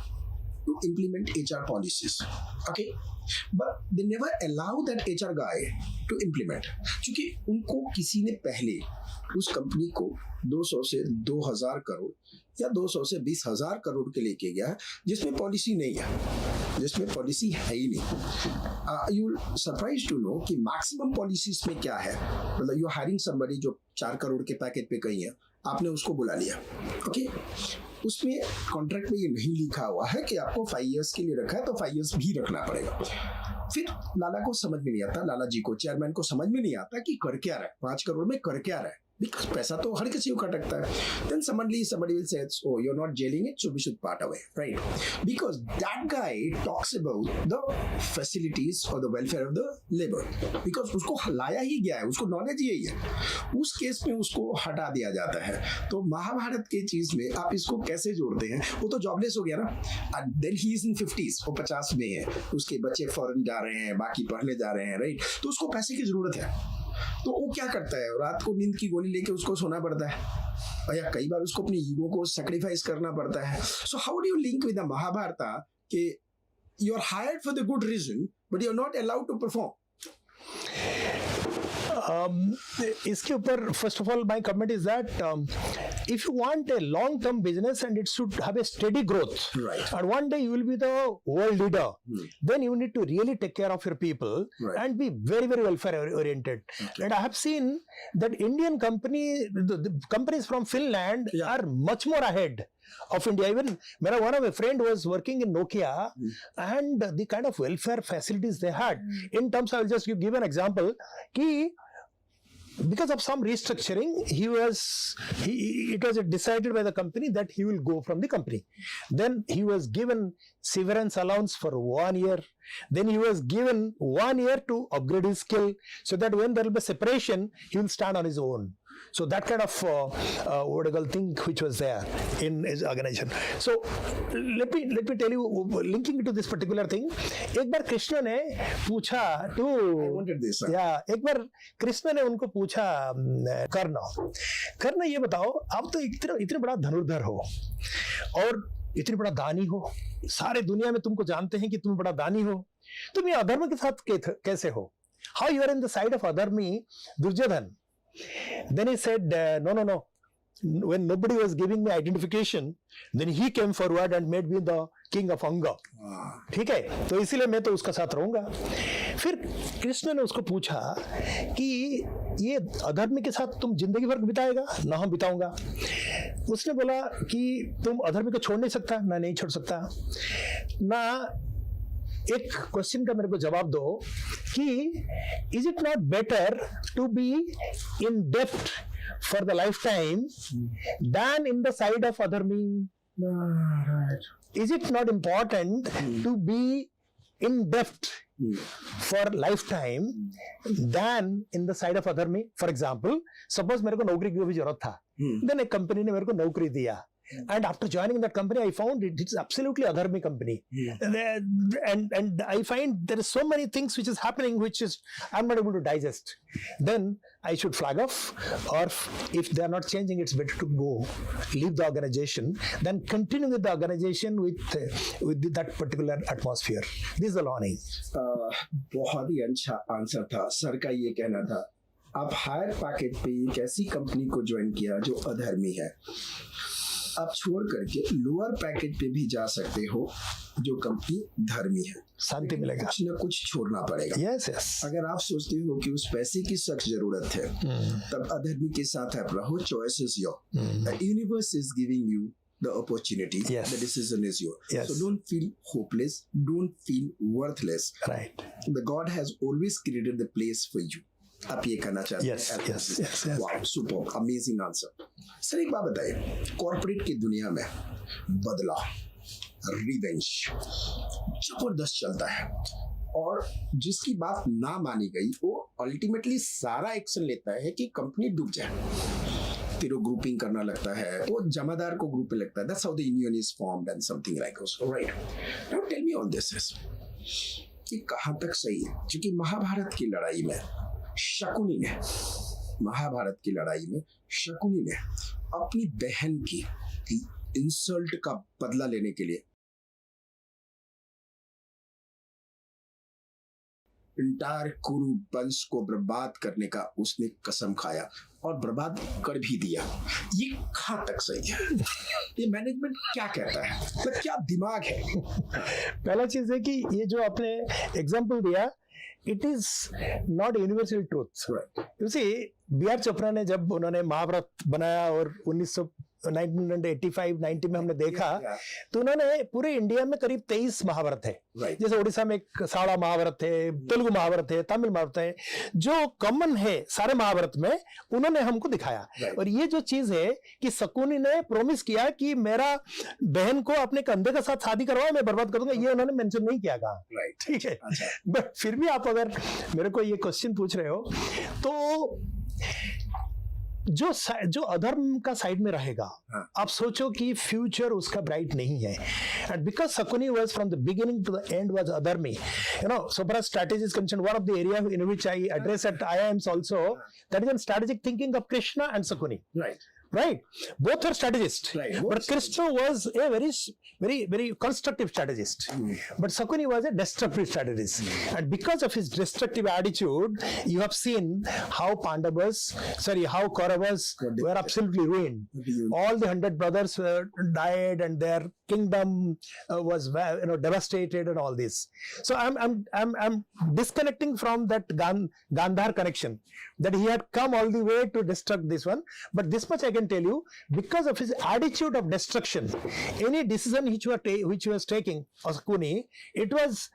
to implement HR policies, okay, but they never allow that HR guy to implement, क्योंकि उनको किसी ने पहले उस कंपनी को 200 से 2000 करोड़ या 200 से 20,000 करोड़ के लेके गया, जिसमें पॉलिसी नहीं है, जिसमें पॉलिसी है ही नहीं। यू सरप्राइज टू नो कि मैक्सिमम पॉलिसीज में क्या है, मतलब यू हायरिंग समबडी जो 4 करोड़ के पैकेज पे कहीं है, आपने उसको बुला लिया, ओके, उसमें कॉन्ट्रैक्ट में ये नहीं लिखा हुआ है कि आपको 5 इयर्स के लिए रखा है तो 5 इयर्स भी रखना पड़ेगा। फिर लाला को समझ में नहीं आता, लाला जी को, चेयरमैन को समझ में नहीं आता कि कर क्या रहा है, 5 करोड़ में कर क्या रहा है, because पैसा तो हर किसी को खटकता है। Then somebody will say, oh, you're not jailing it, so we should part away, right? Because that guy talks about the facilities or the welfare of the labor, because उसको लाया ही गया है, उसको नॉलेज यही है, उस केस में उसको हटा दिया जाता है। तो महाभारत के चीज में आप इसको कैसे जोड़ते हैं? वो तो जॉबलेस हो गया ना, then he is in 50s, वो 50 में है, उसके बच्चे फॉरेन जा रहे हैं, बाकी पढ़ने जा रहे हैं, राइट? तो उसको पैसे की जरूरत है, तो वो क्या करता है, रात को नींद की गोली लेके उसको सोना पड़ता है, और या कई बार उसको अपनी ईगो को सैक्रिफाइस करना पड़ता है। So how do you link with the Mahabharata कि you are hired for the good reason but you are not allowed to perform? इसके ऊपर first of all my comment is that if you want a long term business and it should have a steady growth, right, and one day you will be the world leader, then you need to really take care of your people, right, and be very very welfare oriented. Okay. And I have seen that Indian the companies from Finland are much more ahead of India. Even one of my friend was working in Nokia, and the kind of welfare facilities they had in terms, I will just give an example ki because of some restructuring, it was decided by the company that he will go from the company. Then he was given severance allowance for 1 year. Then he was given 1 year to upgrade his skill, so that when there will be separation, he will stand on his own. So that kind of thing which was there in his organization. So let me tell you, linking to this particular thing, एक बार कृष्ण ने पूछा एक बार कृष्ण ने उनको पूछा, कर्ण ये बताओ, आप तो इतने बड़ा धनुर्धर हो और इतने बड़ा दानी हो, सारे दुनिया में तुमको जानते हैं कि तुम बड़ा दानी हो, तुम ये अधर्म के साथ कैसे हो? How you are in the side of अधर्मी Duryodhan? Then he said, no. When nobody was giving me identification, then he came forward and made me the king of Anga. ठीक है, तो इसीलिए मैं तो उसका साथ रहूंगा। फिर कृष्ण ने उसको पूछा कि ये अधर्मी के साथ तुम जिंदगी भर बिताएगा? ना, हम बिताऊंगा। उसने बोला कि तुम अधर्मी को छोड़ नहीं सकता? मैं नहीं छोड़ सकता ना। एक क्वेश्चन का मेरे को जवाब दो कि is it not better to be in डेप्ट for the lifetime than in the side of Adharmi? Right. Is it not important to be in debt for lifetime than in the side of Adharmi? For example, suppose मेरे को नौकरी की भी जरूरत था, then एक company ने मेरे को नौकरी दिया, and after joining that company I found it's absolutely Adharmi company, and I find there is so many things which is happening which is I'm not able to digest. Then I should flag off, or if they are not changing, it's better to go leave the organization than continue with the organization with that particular atmosphere. This is the learning. बहुत ही अच्छा answer था sir का। ये कहना था आप higher package पे एक ऐसी कंपनी को ज्वाइन किया जो अधर्मी है, आप छोड़ करके लोअर पैकेज पे भी जा सकते हो जो कंपनी धर्मी है, शांति मिलेगा। कुछ ना कुछ छोड़ना पड़ेगा। yes. अगर आप सोचते हो कि उस पैसे की सख्त जरूरत है, तब अधर्मी के साथ आप रहो। Choice is your, the universe is giving you the opportunity. Yes. The decision is yours. Yes. So don't feel hopeless. Don't feel worthless. Right. The God has always created the place for you. आप ये कहना चाहते Yes, हैं? yes. Wow, super, amazing answer. Sir एक बात बताइए, corporate की दुनिया में बदला, रिवेंज जबरदस्त चलता है, और जिसकी बात ना मानी गई वो अल्टीमेटली सारा एक्शन लेता है कि कंपनी डूब जाए, फिर वो ग्रुपिंग करना लगता है, वो जमादार को ग्रुप में लगता है. That's how the union is formed and something like that. Right. Now tell me on this is कि कहाँ तक सही है, क्योंकि महाभारत की लड़ाई में शकुनी ने, महाभारत की लड़ाई में शकुनी ने अपनी बहन की इंसल्ट का बदला लेने के लिए इंटायर कुरु वंश को बर्बाद करने का उसने कसम खाया और बर्बाद कर भी दिया. ये कहाँ तक सही है? ये मैनेजमेंट क्या कहता है, मतलब क्या दिमाग है? पहला चीज है कि ये जो आपने एग्जांपल दिया, it is not universal truth. You see, B R Chopra ने जब उन्होंने महाभारत बनाया और 1985-90 में हमने देखा, तो उन्होंने पूरे इंडिया में करीब 23 महाभारत है. जैसे उड़ीसा में एक साड़ा महाभारत है, तेलुगु महाभारत है, तमिल महाभारत है, जो कॉमन है सारे महाभारत में, उन्होंने हमको दिखाया. और ये जो चीज है कि शकुनी ने प्रॉमिस किया कि मेरा बहन को अपने कंधे के साथ शादी करवाओ, मैं बर्बाद कर दूंगा, ये उन्होंने मेंशन नहीं किया कहा. ठीक है. बट फिर भी आप अगर मेरे को ये क्वेश्चन पूछ रहे हो, तो जो अधर्म का साइड में रहेगा, आप सोचो कि फ्यूचर उसका ब्राइट नहीं है. And because Shakuni was from the beginning to the end was अधर्मी, you know. So for strategy is concerned, one of the area in which I address at IIMs also, that is in strategic thinking of Krishna and Shakuni. Right, both are strategists, but Krishna was a very constructive strategist, but Shakuni was a destructive strategist. And because of his destructive attitude, you have seen how Kauravas were absolutely ruined. All the 100 brothers died and their kingdom was devastated and all this. So I'm disconnecting from that Gandhar connection, that he had come all the way to destruct this one. But this much I can tell you, because of his attitude of destruction, any decision which he was taking, Shakuni, it was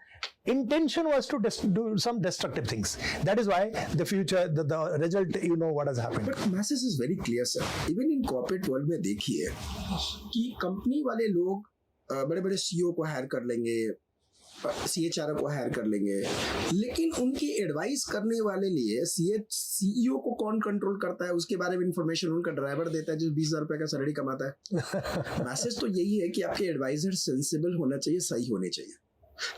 intention was to do some destructive things. That is why the future, the result, you know what has happened. But message is very clear, sir. Even in corporate world में देखिए कि company वाले लोग बड़े बड़े CEO को higher कर लेंगे, CHRO को हायर कर लेंगे, लेकिन उनकी एडवाइस करने वाले लिए CEO को कौन कंट्रोल करता है, उसके बारे में इंफॉर्मेशन उनका ड्राइवर देता है जो 20,000 रुपए का सैलरी कमाता है. मैसेज तो यही है कि आपके एडवाइजर सेंसिबल होना चाहिए, सही होने चाहिए.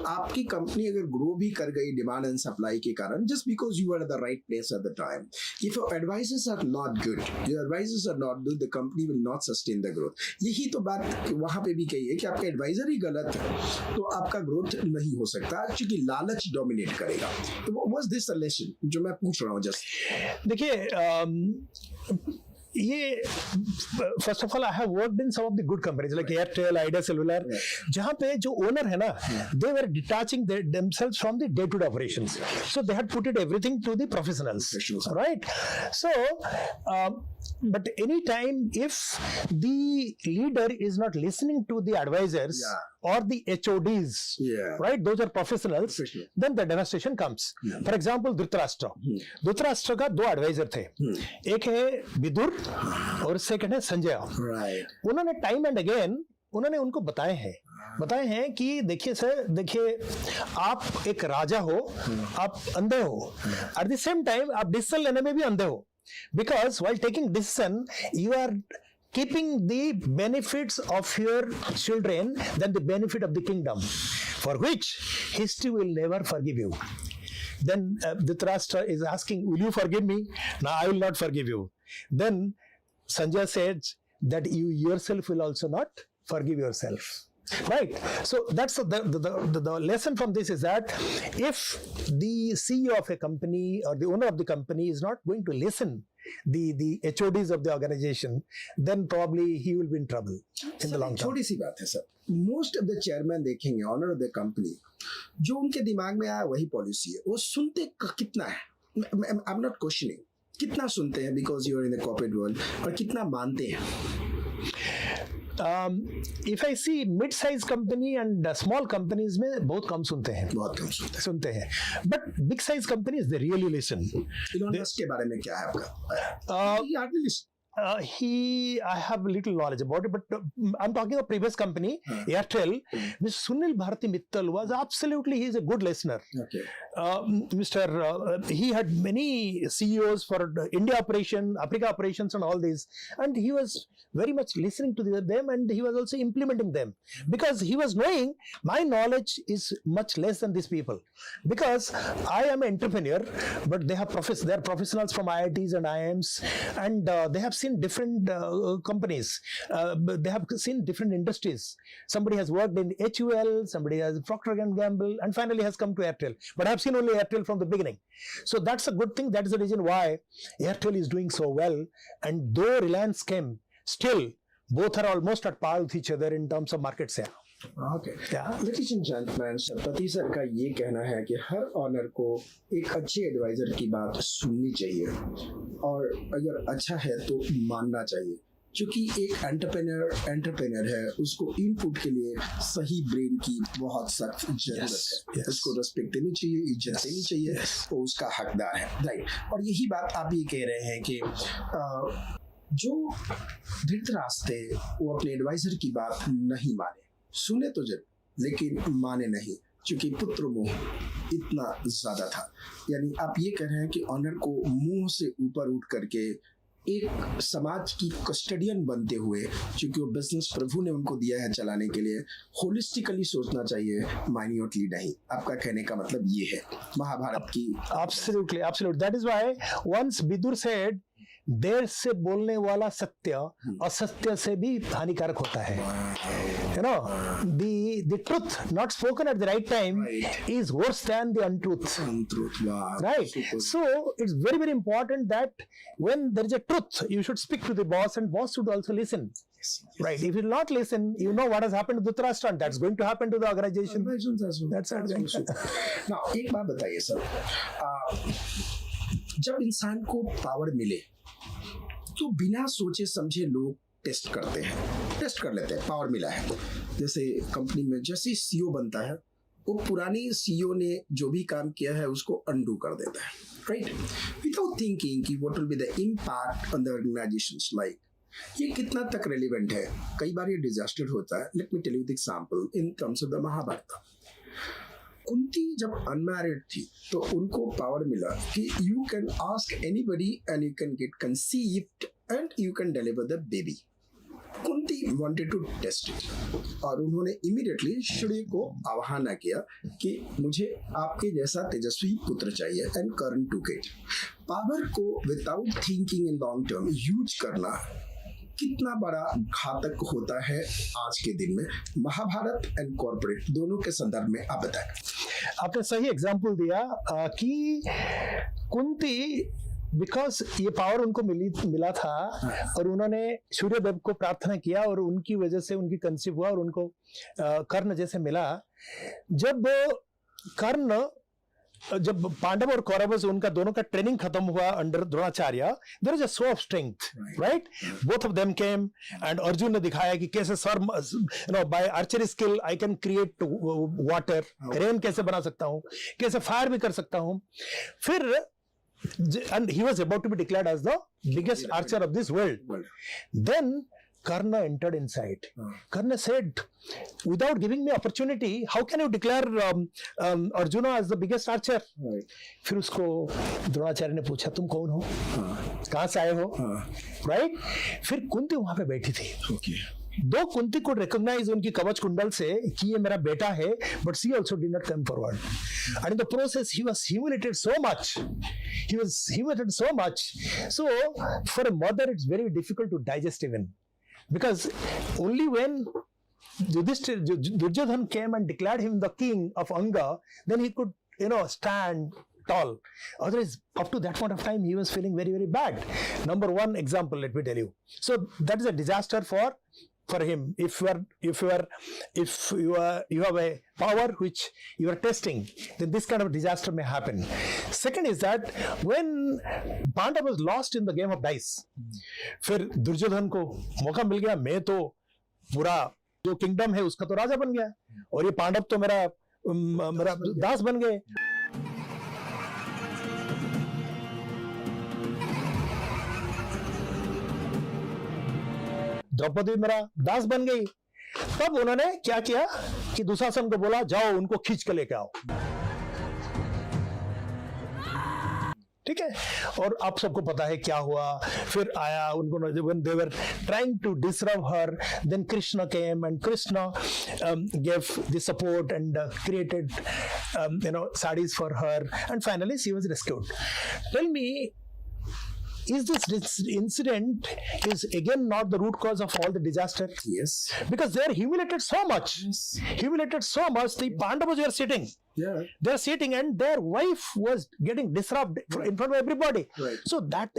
आपकी कंपनी अगर ग्रो भी कर गई डिमांड एंड सप्लाई के कारण, just because you are at the right place at the time, if your advisors are not good, your advisors are not good, the company will not sustain the growth. यही तो बात वहां पे भी कही है कि आपका एडवाइजर ही गलत है तो आपका ग्रोथ नहीं हो सकता, क्योंकि लालच डोमिनेट करेगा. तो व्हाट्स दिस लेसन जो मैं पूछ रहा हूँ? जस्ट देखिए, ये first of all I have worked in some of the good companies like Airtel, Idea cellular, जहां पे जो ओनर है ना, they were detaching themselves from the day to day operations, so they had put it everything to the professionals, right? So but any time if the leader is not listening to the advisors or the HODs, right, those are professionals, then the devastation comes. For example, Dhritarashtra का 2 adviser थे, एक है विदुर और second है संजय. उन्होंने time and again उन्होंने उनको बताए हैं कि देखिए सर, देखिए आप एक राजा हो, आप अंधे हो, एट द सेम टाइम आप डिसीजन लेने में भी अंधे हो, because while taking decision you are keeping the benefits of your children than the benefit of the kingdom, for which history will never forgive you. Then Dhritarashtra is asking, will you forgive me? No, I will not forgive you. Then Sanjay says that you yourself will also not forgive yourself. Right. So that's the lesson from this is that if the CEO of a company or the owner of the company is not going to listen the HODs of the organization, then probably he will be in trouble in the long term. छोटी सी बात है sir, most of the chairman देखेंगे honour of the company, जो उनके दिमाग में आया वही पॉलिसी है. वो सुनते कितना है, आई एम नॉट क्वेश्चनिंग, कितना सुनते हैं because you are in the corporate world, और कितना मानते हैं? if I see mid-size company and small companies में बहुत कम सुनते हैं, बहुत कम सुनते हैं। But big-size companies they really listen. Elon Musk के बारे में क्या है आपका? He hardly listen. I have little knowledge about it, but I'm talking of previous company, Airtel. Mr. Sunil Bharati Mittal was absolutely, he's a good listener. Okay. He had many CEOs for India operation, Africa operations and all these, and he was very much listening to them, and he was also implementing them, because he was knowing my knowledge is much less than these people, because I am an entrepreneur, but they are professionals from IITs and IIMs, and they have seen different companies, they have seen different industries. Somebody has worked in HUL, somebody has Procter & Gamble, and finally has come to Airtel, but I have seen only Airtel from the beginning. So that's a good thing. That is the reason why Airtel is doing so well, and though Reliance came, still both are almost at par with each other in terms of market share. Okay. Ladies and gentlemen, पति sir का ये कहना है कि हर honour को एक अच्छे adviser की बात सुननी चाहिए, और अगर अच्छा है तो मानना चाहिए, क्योंकि एक एंटरप्रेन्योर है, उसको इनपुट के लिए सही ब्रेन की बहुत सख्त जरूरत है। उसको रिस्पेक्ट देनी चाहिए, इज्जत देनी चाहिए, वो उसका हकदार है, राइट। और यही बात आप ये कह रहे हैं कि जो धृतराष्ट्र वो अपने एडवाइजर की बात नहीं माने, सुने तो जरूर लेकिन माने नहीं, क्योंकि पुत्र मोह इतना ज्यादा था। यानी आप ये कह रहे हैं कि ऑनर को मुंह से ऊपर उठ करके एक समाज की कस्टडियन बनते हुए, क्योंकि वो बिजनेस प्रभु ने उनको दिया है चलाने के लिए, होलिस्टिकली सोचना चाहिए, माइन्यूटली नहीं। आपका कहने का मतलब ये है महाभारत की। Absolutely. That is why once Vidur said, देर से बोलने वाला सत्य असत्य से भी हानिकारक होता है। You know, the truth not spoken at the right time is worse than the untruth. Wow. Right. Super. So it's very, very important that when there is a truth, you should speak to the boss, and boss should also listen. Yes. Right. If you will not listen, you know what has happened to Dhritarashtra, and that's going to happen to the organization. That's it. Now, एक बात बताइए sir, जब इंसान को power मिले तो बिना सोचे समझे लोग टेस्ट कर लेते हैं। पावर मिला है, जैसे कंपनी में जैसे सीईओ बनता है, वो पुरानी सीईओ ने जो भी काम किया है उसको अंडू कर देता है, राइट, विदाउट थिंकिंग कि what will be the impact on the organisations. Like ये कितना तक रेलिवेंट है? कई बार ये डिजास्टर होता है। Let me tell you the example in terms of the Mahabharata. Kunti जब अनमैरिड थी तो उनको पावर मिला कि you can ask anybody and you can get conceived and you can deliver the baby. Kunti wanted to test it, और उन्होंने immediately सूर्य को आह्वान किया कि मुझे आपके जैसा तेजस्वी पुत्र चाहिए, and Karna took it. Power को without thinking in long term use करना कितना बड़ा घातक होता है आज के दिन में, महाभारत एंड कॉर्पोरेट दोनों के संदर्भ में आप बताएं। आपने सही एग्जांपल दिया कि कुंती, बिकॉज ये पावर उनको मिला था, और उन्होंने सूर्यदेव को प्रार्थना किया, और उनकी वजह से उनकी कंसीव हुआ, और उनको कर्ण जैसे मिला। जब पांडव और कौरव उनका दोनों का ट्रेनिंग खत्म हुआ under Dronacharya, there is a show of strength, right. Both of them came, and Arjun ने दिखाया कि कैसे sir, you know, by archery skill I can create water, rain कैसे बना सकता हूं, कैसे फायर भी कर सकता हूं। फिर and he was about to be declared as the biggest archer of this world. Then Karna entered inside. Karna said, without giving me opportunity, how can you declare Arjuna as the biggest archer? फिर उसको द्रोणाचार्य ने पूछा, तुम कौन हो, कहाँ से आए हो, राइट। फिर कुंती वहां पे बैठी थी। दो कुंती को रिकॉग्नाइज उनकी कवच कुंडल से कि ये मेरा बेटा है, but she also did not come forward, and in the process he was humiliated so much, so for a mother it's very difficult to digest even, because only when Duryodhana came and declared him the king of Anga, then he could, you know, stand tall. Otherwise, up to that point of time, he was feeling very, very bad. Number one example, let me tell you. So that is a disaster for him. If you have a power which you are testing, then this kind of disaster may happen. Second is that when Pandava was lost in the game of dice, फिर दुर्योधन को मौका मिल गया, मैं तो पूरा जो kingdom है उसका तो राजा बन गया, और ये पांडव तो मेरा दास बन गए। द्रौपदी मेरा दास बन गई। तब उन्होंने क्या किया कि दुशासन को बोला, जाओ उनको खींच के लेके आओ। ठीक है, और आप सबको पता है क्या हुआ। फिर आया उनको, when they were trying to disturb her, then Krishna came and Krishna gave the support and created sarees for her, and finally she was rescued. Tell me, is this incident is again not the root cause of all the disaster? Yes. Because they are humiliated so much. Humiliated so much. The Pandavas were sitting. Yeah. They're sitting and their wife was getting disrupted in front of everybody. Right. So that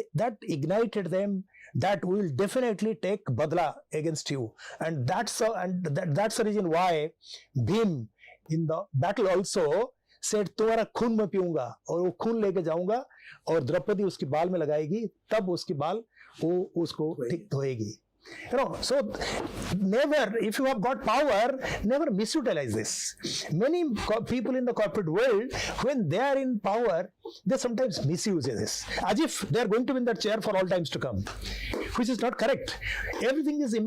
ignited them that we will definitely take badla against you. And that's the reason why Bhim in the battle also said, तुम्हारा खून मैं पीऊंगा और वो खून लेके जाऊंगा और द्रौपदी उसकी बाल में लगाएगी, तब उसकी बाल वो उसको ठीक धोएगी। So never, if you have got power, never misutilize this. Many people in the corporate world, when they are in power, they sometimes misuse this, as if they are going to be in that chair for all times to come, which is not correct. Everything is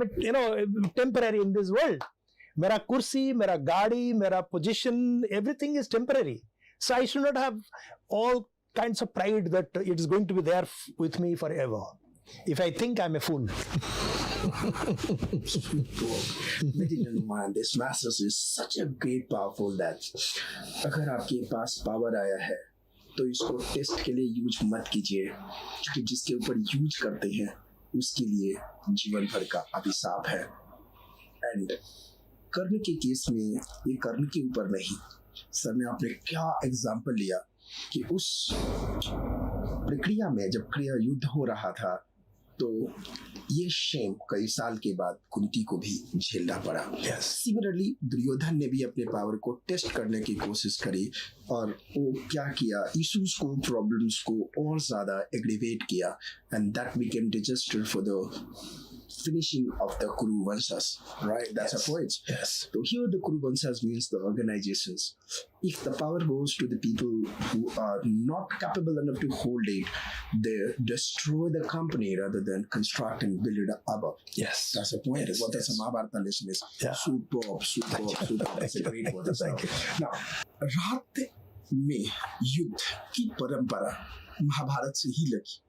temporary in this world. मेरा कुर्सी, मेरा गाड़ी, मेरा position, everything is temporary. So I should not have all kinds of pride that it is going to be there with me forever. If I think I'm a fool. This masters is such a great powerful that अगर आपके पास power आया है तो इसको test के लिए use मत कीजिए, क्योंकि जिसके ऊपर यूज करते हैं उसके लिए जीवन भर का अभिशाप है। एंड कर्ण के केस में ये कर्ण के ऊपर नहीं, सर ने आपने क्या एग्जाम्पल लिया कि उस प्रक्रिया में जब क्रिया युद्ध हो रहा था तो ये शेम कई साल के बाद कुंती को भी झेलना पड़ा। सिमिलरली दुर्योधन ने भी अपने पावर को टेस्ट करने की कोशिश करी और वो क्या किया, इश्यूज को, प्रॉब्लम्स को और ज्यादा एग्रीवेट किया, and that became disaster for the finishing of the Kuru Vanshas, right? That's a point. Yes. So here the Kuru Vanshas means the organizations. If the power goes to the people who are not capable enough to hold it, they destroy the company rather than construct and build it up. Yes. That's a point. Yes, What is a Mahabharata lesson is superb. That's a great word. Thank you. Now, रात में युद्ध की परंपरा महाभारत से ही लगी,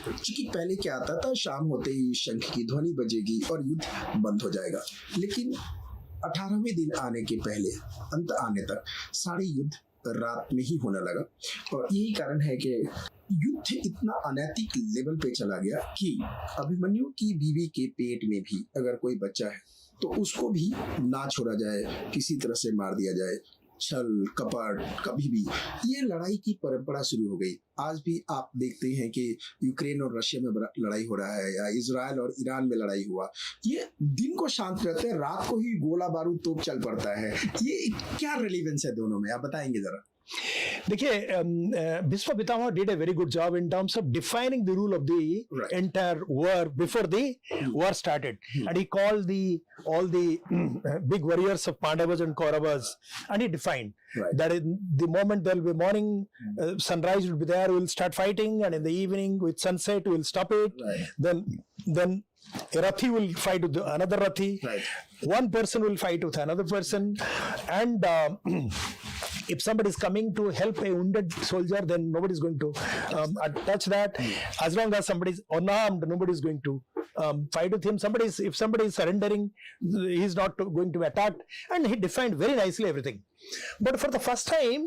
क्योंकि पहले क्या आता था, शाम होते ही शंख की ध्वनि बजेगी और युद्ध बंद हो जाएगा। लेकिन 18वें दिन आने के पहले अंत आने तक सारे युद्ध रात में ही होने लगा, और यही कारण है कि युद्ध इतना अनैतिक लेवल पे चला गया कि अभिमन्यु की बीवी के पेट में भी अगर कोई बच्चा है तो उसको भी ना छोड़ा जाए, किसी तरह से मार दिया जाए। छल कपट कभी भी, ये लड़ाई की परंपरा शुरू हो गई। आज भी आप देखते हैं कि यूक्रेन और रशिया में लड़ाई हो रहा है या इजराइल और ईरान में लड़ाई हुआ, ये दिन को शांत रहते हैं, रात को ही गोला बारूद तोप चल पड़ता है। ये क्या रिलेवेंस है दोनों में, आप बताएंगे जरा। देखिए, Bhishma Pitamaha did a very good job in terms of defining the rule of the entire war before the war started, and he called all the big warriors of Pandavas and Kauravas, and he defined that in the moment there will be morning, sunrise will be there, we will start fighting, and in the evening with sunset we will stop it. Then a Rathi will fight with another Rathi. One person will fight with another person, and if somebody is coming to help a wounded soldier, then nobody is going to touch that. As long as somebody is unarmed, nobody is going to fight with him. If somebody is surrendering, he is not going to be attacked. And he defined very nicely everything. But for the first time,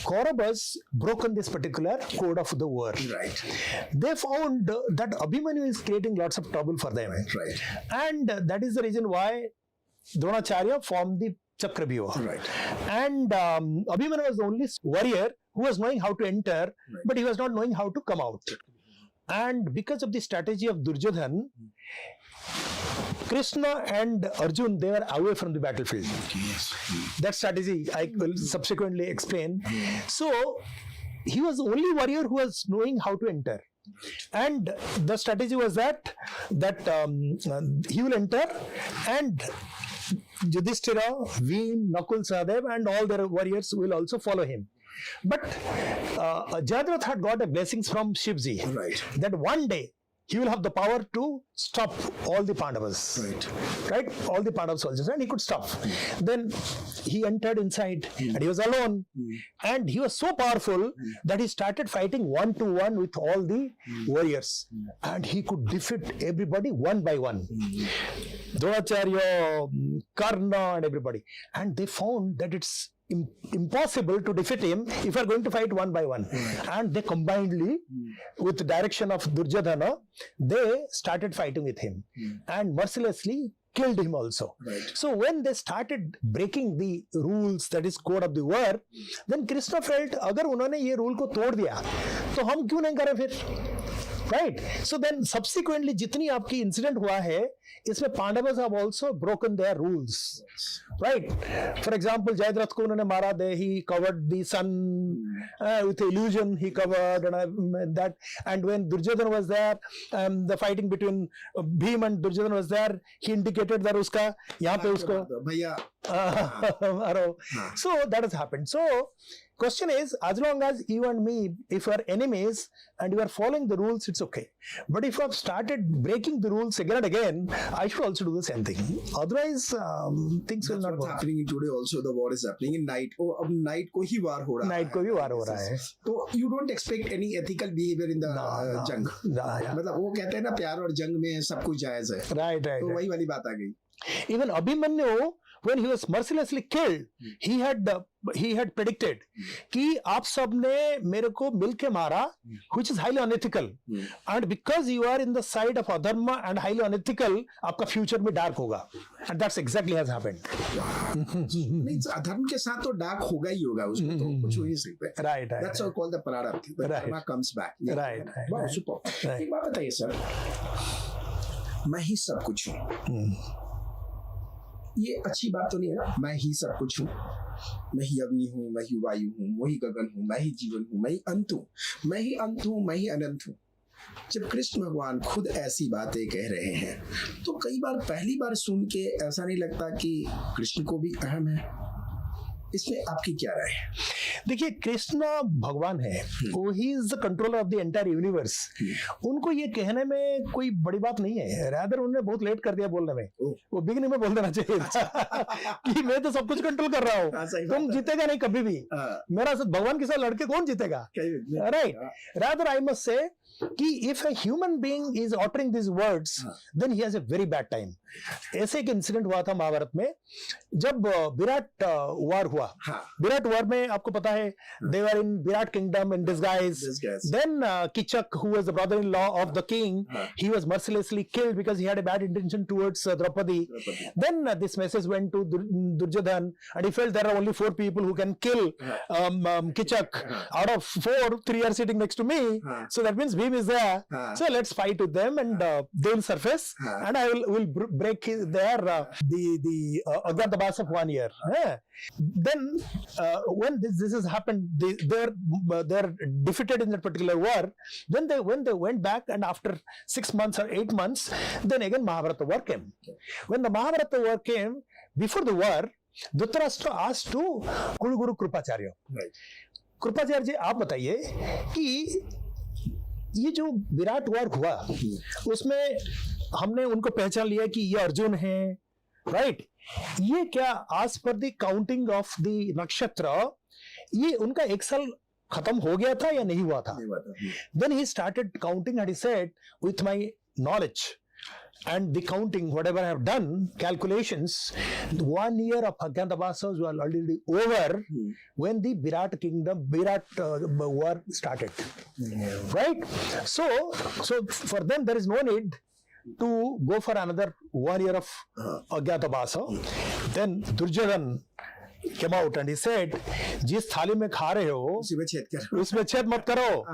Kauravas broken this particular code of the war. They found that Abhimanyu is creating lots of trouble for them. And that is the reason why Dronacharya formed the Chakravyuha. And Abhimanyu was the only warrior who was knowing how to enter, but he was not knowing how to come out. And because of the strategy of Duryodhan, Krishna and Arjun, they were away from the battlefield. That strategy I will subsequently explain. So he was the only warrior who was knowing how to enter. And the strategy was that he will enter, and Yudhishthira, Veem, Nakul, Sahadev, and all their warriors will also follow him. But Jayadratha had got a blessings from Shivji, Right. that one day he will have the power to stop all the Pandavas, right? All the Pandav soldiers, and he could stop. Then he entered inside, and he was alone, and he was so powerful that he started fighting 1-to-1 with all the warriors, and he could defeat everybody one by one. Dronacharya, Karna, and everybody, and they found that it's impossible to defeat him if you are going to fight one by one. And they combinedly, with the direction of Duryodhana, they started fighting with him and mercilessly killed him also. So when they started breaking the rules, that is code of the war, then Krishna felt, अगर उन्होंने ये rule को तोड़ दिया तो हम क्यों नहीं करें फिर? Right? So then subsequently जितनी आपकी incident हुआ है, इसमें Pandavas have also broken their rules. Right? For example, Jayadratha को उन्होंने मारा, he covered the sun with illusion, he covered that. And when Duryodhana was there, the fighting between Bhim and Duryodhana was there, he indicated that उसका यहाँ पे उसको भैया so that has happened. So question is, as long as you and me, if you are enemies and you are following the rules, it's okay. But if you have started breaking the rules again and again, I should also do the same thing. Otherwise, things will not what's work. happening today also. The war is happening in night. Oh, अब night को ही war हो रहा है. Night को भी war हो रहा है. तो you don't expect any ethical behavior in the जंग. मतलब वो कहते हैं ना, प्यार और जंग में सब कुछ जायज है. Right. तो वही वाली बात आ गई. Even Abhimanyu, when he was mercilessly killed, he had predicted कि आप सब ने मेरे को मिलके मारा, which is highly unethical, and because you are in the side of adharma and highly unethical, आपका future में dark होगा, and that's exactly has happened. नहीं, अधर्म के साथ तो डार्क होगा ही होगा, उसमें तो कुछ हो नहीं सकता. Right. That's all called the prarabdha. The Right. karma comes back. Right. Wow, super. एक बात बताइए सर, मैं ही सब कुछ हूँ, ये अच्छी बात तो नहीं है ना? मैं ही सब कुछ हूँ, मैं ही अग्नि हूँ, मैं ही वायु हूँ, मैं ही गगन हूँ, मैं ही जीवन हूँ, मैं ही अंत हूँ, मैं ही अंत हूँ, मैं ही अनंत हूँ. जब कृष्ण भगवान खुद ऐसी बातें कह रहे हैं, तो कई बार पहली बार सुन के ऐसा नहीं लगता कि कृष्ण को भी अहम है? इसमें आपकी क्या राय है? देखिए, कृष्ण भगवान है, वो he is the controller of the entire universe. उनको ये कहने में कोई बड़ी बात नहीं है. रादर उन्होंने बहुत लेट कर दिया बोलने में. वो बिगिनिंग में बोल देना चाहिए था कि मैं तो सब कुछ कंट्रोल कर रहा हूँ, तुम जीतेगा नहीं कभी भी. मेरा साथ भगवान के साथ लड़के कौन जीतेगा? Right. Rather I must say कि if a human being is uttering these words, then he has a very bad time. ऐसे एक इंसिडेंट हुआ था महाभारत में, जब विराट वार हुआ. विराट वार में आपको पता है, they were in Virat kingdom in disguise. Then Kichak, who was the brother-in-law of the king, he was mercilessly killed because he had a bad intention towards Draupadi. Then this message went to Duryodhana, and he felt there are only 4 people who can kill Kichak. Out of 4, 3 are sitting next to me. So that means Bhim is there. So let's fight with them, and they will surface, and I will break their the Agathabas of 1 year. Then when this has happened, they're defeated in that particular war. Then when they went back, and after 6 months or 8 months, then again Mahabharata war came. When the Mahabharata war came, before the war, Dhritarashtra asked to Kuluguru Krupacharya. Kripacharya जी, आप बताइए कि ये जो विराट वार हुआ, उसमें हमने उनको पहचान लिया कि ये अर्जुन है, राइट? ये क्या आज पर द काउंटिंग ऑफ द नक्षत्र, ये उनका 1 साल खत्म हो गया था या नहीं हुआ था? Then he started counting and he said, with my knowledge and the counting, whatever I have done, calculations, 1 year of Agathabasas was already over when the Virat war started. Right? So for them there is no need to go for another 1 year of Agathabasa. Then Duryodhana came out and he said, जिस थाली में खा रहे हो उसमें छेद मत करो.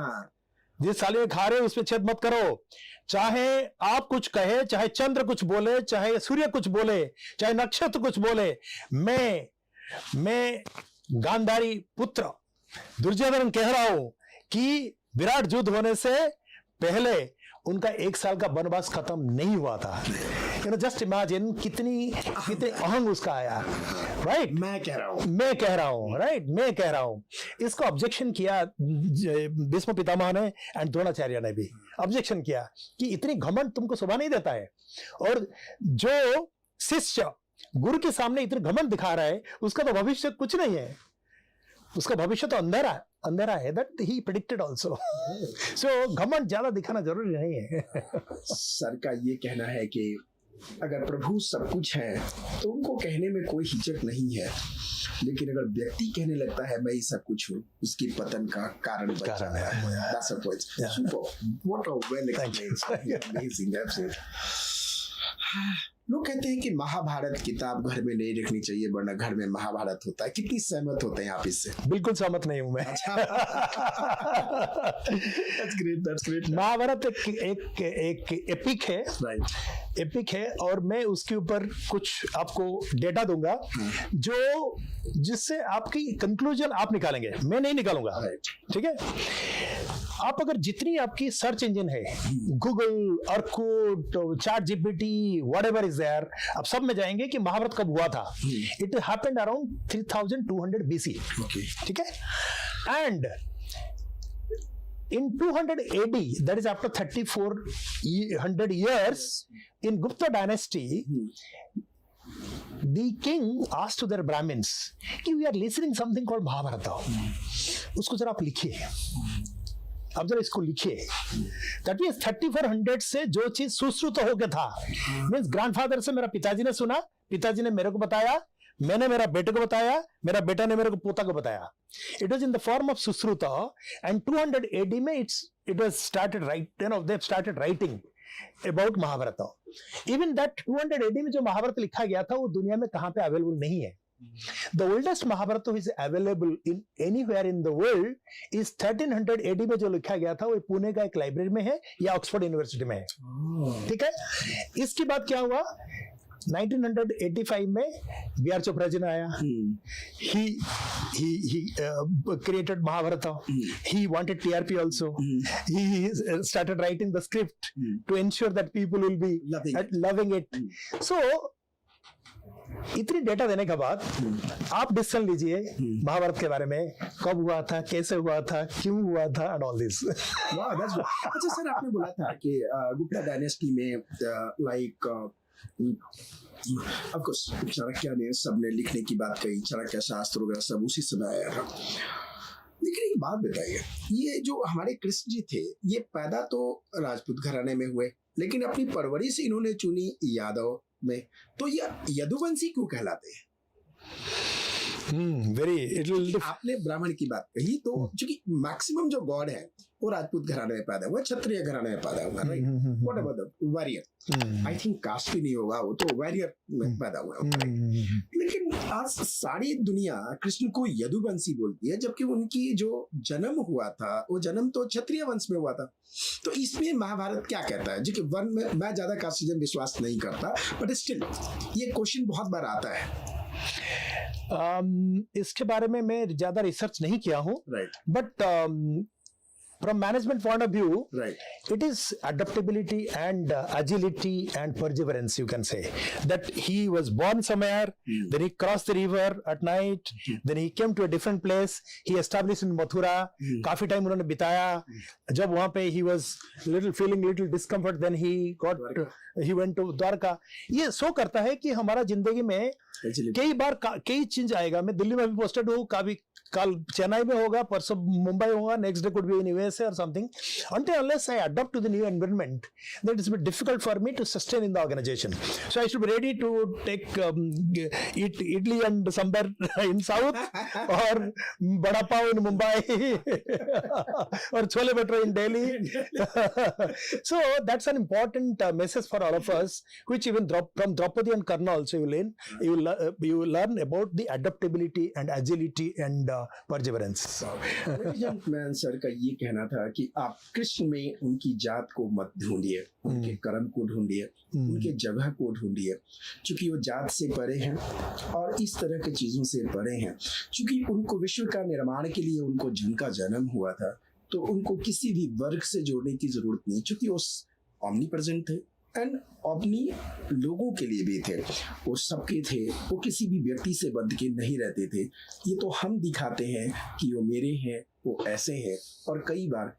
जिस थाली में खा रहे हो उसमें छेद मत करो. चाहे आप कुछ कहे, चाहे चंद्र कुछ बोले, चाहे सूर्य कुछ बोले, चाहे नक्षत्र कुछ बोले, मैं गांधारी पुत्र दुर्योधन कह रहा हूं कि विराट युद्ध होने से पहले उनका 1 साल का वनवास खत्म नहीं हुआ था। जस्ट इमेजिन कितनी अहंग उसका आया, राइट। मैं कह रहा हूँ राइट, मैं कह रहा हूँ। इसको ऑब्जेक्शन किया भीष्म पितामह ने एंड द्रोणाचार्य ने भी ऑब्जेक्शन किया कि इतनी घमंड तुमको शोभा नहीं देता है, और जो शिष्य गुरु के सामने इतने घमंड दिखा रहा है उसका तो भविष्य कुछ नहीं है, उसका भविष्य तो अंधेरा है। That he predicted also. So घमंड ज्यादा दिखाना जरूरी नहीं है। सर का ये कहना है कि अगर प्रभु सब कुछ है तो उनको कहने में कोई हिचक नहीं है, लेकिन अगर व्यक्ति कहने लगता है मैं ही सब कुछ हूँ, उसकी पतन का कारण बन जाता है। That's a point. Super. What a well explained. Amazing. Absolutely. लोग कहते हैं कि महाभारत किताब घर में नहीं रखनी चाहिए वरना घर में महाभारत होता है। कितनी सहमत होते हैं आप इससे? बिल्कुल सहमत नहीं हूं मैं। That's great. महाभारत एक एपिक है, Right. एपिक है, और मैं उसके ऊपर कुछ आपको डेटा दूंगा जो जिससे आपकी कंक्लूजन आप निकालेंगे, मैं नहीं निकालूंगा। Right. ठीक है। आप अगर जितनी आपकी सर्च इंजन है, Google, Orkut, chat GPT, whatever is there, आप सब में जाएंगे कि महाभारत कब हुआ था। It happened around 3200 BC। Okay. ठीक है। And in 200 AD, that is after 3400 years, in Gupta dynasty, the king asked to their Brahmins कि we are listening something called Mahabharata, उसको जरा आप लिखिए, अब जरा इसको लिखिए। दैट मींस 3400 से जो चीज सुश्रुत हो गया था, मींस ग्रैंडफादर से मेरा पिताजी ने सुना, पिताजी ने मेरे को बताया, मैंने मेरा बेटे को बताया, मेरा बेटा ने मेरे को पोता को बताया। It was in the form of Sushruta, and 200 AD में it was started they started writing about Mahabharata. Even that 200 AD में जो महाभारत लिखा गया था वो दुनिया में कहां पे अवेलेबल नहीं है। The oldest Mahabharata is available in anywhere in the world is 1300 AD में जो लिखा गया था वो पुणे का एक लाइब्रेरी में है या ऑक्सफोर्ड यूनिवर्सिटी में है। ठीक है। इसके बाद क्या हुआ, 1985 में B.R. चोपड़ा जी ने आया। He created Mahabharata. He wanted TRP also. He started writing the script to ensure that people will be loving it. So इतनी डेटा देने के बाद आप डिसीजन लीजिए महाभारत के बारे में, कब हुआ था, कैसे हुआ था, क्यों हुआ था, एंड ऑल दिस। अच्छा सर, आपने बोला था कि गुप्ता डायनेस्टी में लाइक ऑफ कोर्स चाणक्य ने सबने लिखने की बात कही, चाणक्य शास्त्र वगैरह सब उसी समय आया था। लेकिन एक बात बताइए, ये जो हमारे कृष्ण जी थे ये पैदा तो राजपूत घराने में हुए, लेकिन अपनी परवरिश इन्होंने चुनी यादव में, तो ये यदुवंशी क्यों कहलाते हैं? आपने ब्राह्मण की बात कही, तो चूंकि मैक्सिमम जो गॉड है वो राजपूत घराने में पैदा हुआ, क्षत्रिय घराने में पैदा हुआ, right? What about the warrior? I think caste भी नहीं होगा, वो तो वॉरियर में पैदा हुआ। लेकिन आज सारी दुनिया कृष्ण को यदुवंशी बोलती है, जबकि उनकी जो जन्म हुआ था वो जन्म तो क्षत्रिय वंश में हुआ था। तो इसमें महाभारत क्या कहता है? जी कि वन में मैं ज्यादा कास्टिज्म विश्वास नहीं करता, बट स्टिल ये क्वेश्चन बहुत बार आता है। इसके बारे में मैं ज्यादा रिसर्च नहीं किया हूँ, but from management point of view, it is adaptability and agility and perseverance, you can say. That he was born somewhere, then he crossed the river at night, then he came to a different place, he established in Mathura, काफी time उन्होंने बिताया। जब वहां पे he was feeling little discomfort, then he went to Dwarka. ये show करता है कि हमारा जिंदगी में कई बार कई चीज आएगा। मैं दिल्ली में भी पोस्टेड हूँ, कल चेन्नई में होगा, परसों मुंबई होगा, next day could be in USA और something. Until unless I adapt to the new environment, then it's a bit difficult for me to sustain in the organization. So I should be ready to take eat idli and sambar in south, or bada pav in Mumbai, or chole bhature in Delhi. So that's an important message for all of us, which even from Draupadi and Karna also you will learn about the adaptability and agility and perseverance. मैं sir का ये कहना था कि आप कृष्ण में उनकी जात को मत ढूंढिए, उनके कर्म को ढूंढिए, उनके जगह को ढूंढिए, क्योंकि वो जात से परे हैं और इस तरह की चीजों से परे हैं। क्योंकि उनको विश्व का निर्माण के लिए उनको जिनका जन्म हुआ था तो उनको किसी भी वर्ग से जोड़ने की जरूरत नहीं, क्योंकि वो ऑमनी प्रेजेंट थे एंड अपनी लोगों के लिए भी थे, वो सबके थे, वो किसी भी व्यक्ति से बंध के नहीं रहते थे। ये तो हम दिखाते हैं कि वो मेरे हैं, वो ऐसे हैं, और कई बार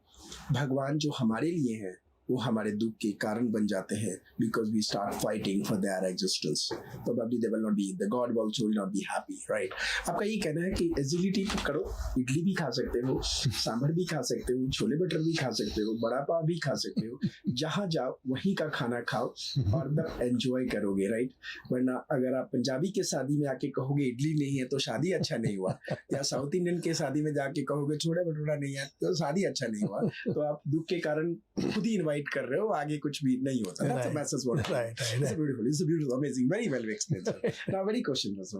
भगवान जो हमारे लिए हैं वो हमारे दुख के कारण बन जाते हैं, because we start fighting for their existence. Probably they will not be, the god also will not be happy, right. आपका ये कहना है कि एजिलिटी करो, इडली भी खा सकते हो, सांभर भी खा सकते हो, छोले बटर भी खा सकते हो, बड़ा पाव भी खा सकते हो, जहाँ जाओ वहीं का खाना खाओ और तब एंजॉय करोगे, राइट। वरना अगर आप पंजाबी के शादी में आके कहोगे इडली नहीं है तो शादी अच्छा नहीं हुआ, या साउथ इंडियन के शादी में जाके कहोगे छोले भटूरा नहीं है तो शादी अच्छा नहीं हुआ, तो आप दुख के कारण खुद ही इनवाइट कर रहे हो, आगे कुछ भी नहीं होता। That's a message what Right. It's beautiful. It's beautiful, amazing, very well explained, sir. Now, very question was,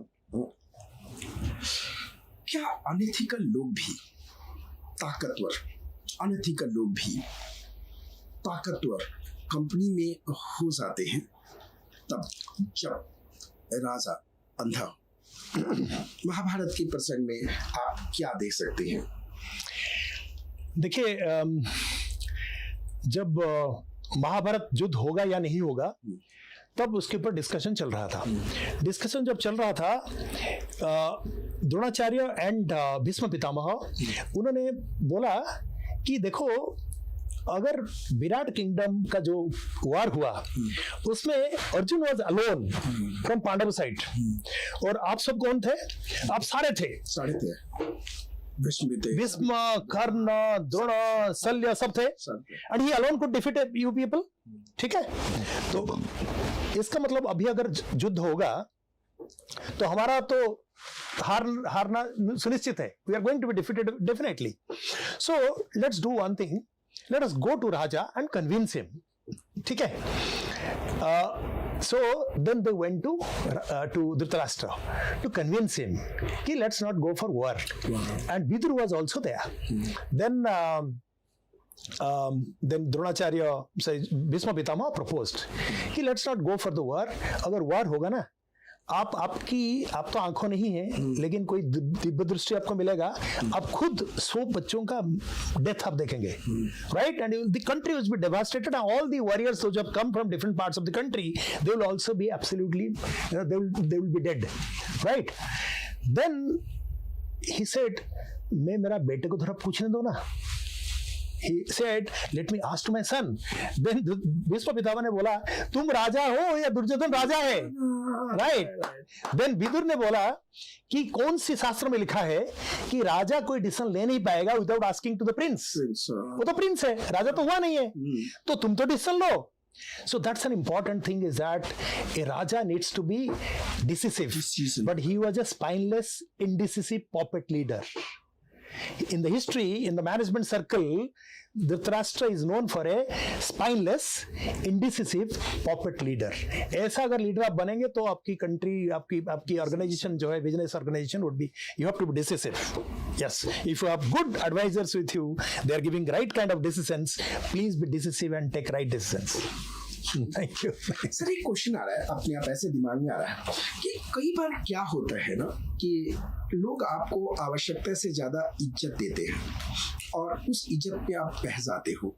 क्या अनएथिकल लोग भी ताकतवर, अनएथिकल लोग भी ताकतवर कंपनी में हो जाते हैं तब जब राजा अंधा? महाभारत के प्रसंग में आप क्या देख सकते हैं? देखिए, जब महाभारत युद्ध होगा या नहीं होगा तब उसके ऊपर डिस्कशन चल रहा था। डिस्कशन जब चल रहा था, द्रोणाचार्य एंड भीष्म पितामह उन्होंने बोला कि देखो, अगर विराट किंगडम का जो वार हुआ उसमें Arjun was alone from Pandava side, और आप सब कौन थे? आप सारे थे। भीष्म, कर्ण, द्रोण, शल्य सब थे, and he alone could defeat you people. ठीक है, तो इसका मतलब अभी अगर युद्ध होगा तो हमारा तो हारना सुनिश्चित है। We are going to be defeated definitely. So let's do one thing, let us go to raja and convince him. ठीक है, so then they went to Dhritarashtra to convince him कि let's not go for war, and Vidur was also there. Then Dronacharya, Bhishma Pitama proposed कि let's not go for the war. अगर war होगा ना, आप तो आंखों नहीं है, लेकिन कोई दिव्य दृष्टि आपको मिलेगा, आप खुद 100 बच्चों का डेथ आप देखेंगे, right, and the country will be devastated, and all the warriors जो have come from different parts of the country, they will also be absolutely, they will be dead, right. Then he said, मैं मेरा बेटे को थोड़ा पूछने दो ना। He said, let me ask to my son. Then Bhishma Pitamah ने बोला, तुम राजा हो या दुर्योधन राजा है, राइट। देन विदुर ने बोला कि कौन सी शास्त्र में लिखा है कि राजा कोई डिसीजन ले नहीं पाएगा without asking to the prince. वो तो प्रिंस है, राजा तो हुआ नहीं है, तो तुम तो decision low. So that's an important thing, is that a Raja needs to be decisive. But he was a spineless, indecisive puppet leader. In the history, in the management circle, Dhritarashtra is known for a spineless, indecisive puppet leader. ऐसा अगर leader आप बनेंगे तो आपकी country, आपकी organisation जो है, business organisation would be, you have to be decisive. Yes, if you have good advisors with you, they are giving right kind of decisions. Please be decisive and take right decisions. Thank you. Sir, एक question आ रहा है अपने आप, ऐसे दिमाग में आ रहा है कि कई बार क्या होता है ना कि लोग आपको आवश्यकता से ज्यादा इज्जत देते हैं और उस इज्जत पे आप बह जाते हो,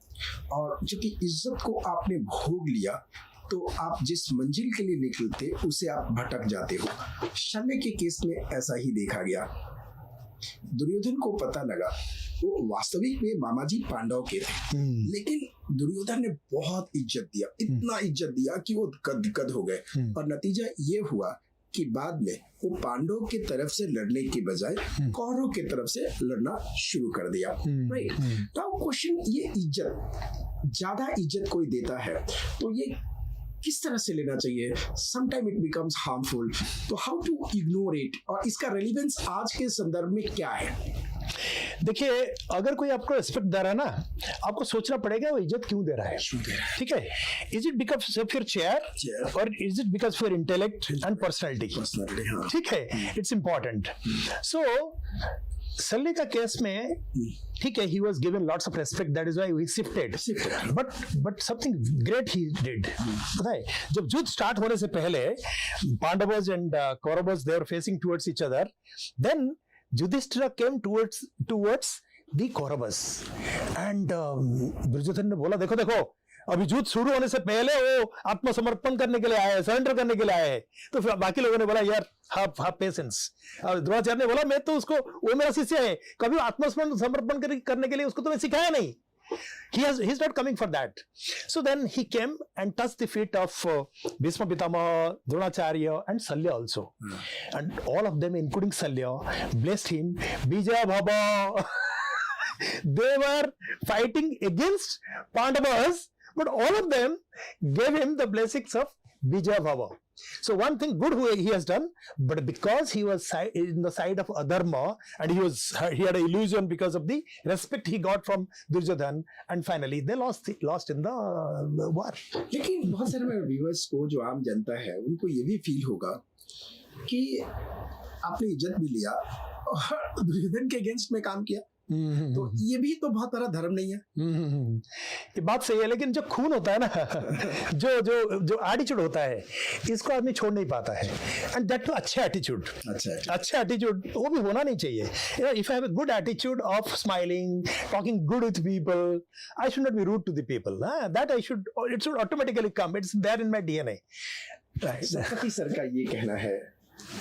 और जबकि इज्जत को आपने भोग लिया तो आप जिस मंजिल के लिए निकलते उसे आप भटक जाते हो। शल्य के केस में ऐसा ही देखा गया। दुर्योधन को पता लगा वो वास्तविक में मामाजी पांडव के थे, लेकिन दुर्योधन ने बहुत इज्जत दिया, इतना इज्जत दिया कि वो गदगद हो गए, और नतीजा ये हुआ कि बाद में वो पांडव की तरफ से लड़ने के बजाय कौरव की तरफ से लड़ना शुरू कर दिया, राइट। नाउ क्वेश्चन, ये इज्जत, ज्यादा इज्जत कोई देता है तो ये किस तरह से लेना चाहिए? समटाइम इट बिकम्स हार्मफुल, तो हाउ टू इग्नोर इट, और इसका रेलिवेंस आज के संदर्भ में क्या है? देखिए, अगर कोई आपको रिस्पेक्ट दे रहा है ना, आपको सोचना पड़ेगा वो इज्जत क्यों दे रहा है। ठीक है, is it because of your chair और is it because of your intellect and personality? ठीक है, इट्स इंपॉर्टेंट। सो शल्य का केस में, ठीक है, he was given lots of respect, that is why he shifted. But something great he did. पता है, जब युद्ध स्टार्ट होने से पहले Pandavas and Kauravas, they were facing towards each other. Then Yudhishthira came towards the Kauravas. And Duryodhana ने बोला देखो देखो अभी युद्ध शुरू होने से पहले वो आत्मसमर्पण करने के लिए आए, सरेंडर करने के लिए आए। तो फिर बाकी लोगों ने बोला यार हाफ पेशेंस। द्रोणाचार्य ने बोला मैं तो उसको, वो मेरा शिष्य है, कभी आत्मसमर्पण करने के लिए उसको तो मैं सिखाया नहीं। He's not coming for that. So then he came and touched the feet of Bhishma Pitamaha, Dronacharya and Salya also. And all of them, including Salya, blessed him. Bija Bhava. They were fighting against Pandavas, but all of them gave him the blessings of Bija Bhava. So one thing good he has done, but because he was in the side of Adharma and he had an illusion because of the respect he got from Duryodhan, and finally they lost in the war. लेकिन बहुत सारे viewers को, जो आम जनता है, उनको ये भी फील होगा कि आपने इज्जत भी लिया और दुर्योधन के अगेंस्ट में काम किया, तो ये भी तो बहुत बड़ा धर्म नहीं है। ये बात सही है, लेकिन जो खून होता है ना, जो जो जो एटीट्यूड होता है, इसको आदमी छोड़ नहीं पाता है। एंड दैट टू अच्छा एटीट्यूड, अच्छा एटीट्यूड वो भी होना नहीं चाहिए। You know, if I have a good attitude of smiling, talking good with people, I should not be rude to the people. That I should, it should automatically come, it's there in my DNA. Sati sir का ये कहना है,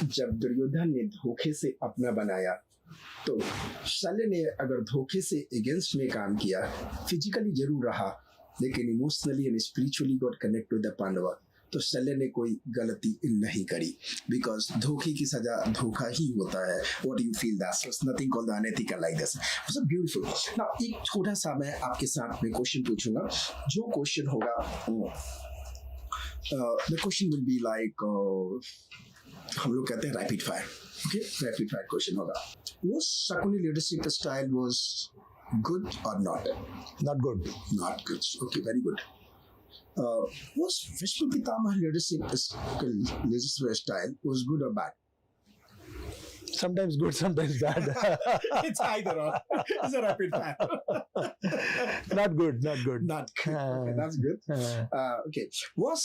जब दुर्योधन ने धोखे से अपना बनाया, तो शल्य ने अगर धोखे से अगेंस्ट में काम किया, फिजिकली जरूर रहा, लेकिन emotionally and spiritually got connect with the Pandava, तो शल्य ने कोई गलती नहीं करी, बिकॉज धोखे की सजा धोखा ही होता है। What you feel that's nothing called unethical like this. So beautiful. Now एक छोटा सा मैं आपके साथ में क्वेश्चन पूछूंगा। जो क्वेश्चन होगा, the question will be like, हम लोग कहते हैं rapid fire. Okay, rapid fire question होगा। Was Shakuni leadership style was good or not? Not good. Not good. Okay, very good. Was Bhishma Pitamaha leadership style was good or bad? Sometimes good, sometimes bad. It's either or. It's a rapid fire. Not good, not good. Not good. Okay, that's good. Okay. Was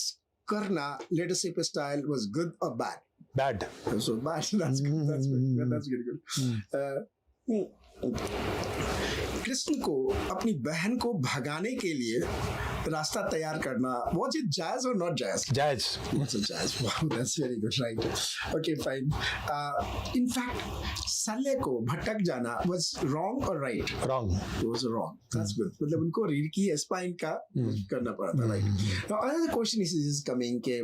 Karna leadership style was good or bad? Bad. So bad. That's good. That's good. That's really good. Krishna को अपनी बहन को भगाने के लिए रास्ता तैयार करना, was it जायज or not जायज? जायज. Was it जायज? Wow, that's very good. Right. Okay, fine. In fact, सल्य को भटक जाना was wrong or right? Wrong. It was wrong. That's good. मतलब उनको रीढ़ की स्पाइन का करना पड़ा था. Right. Now another question is coming कि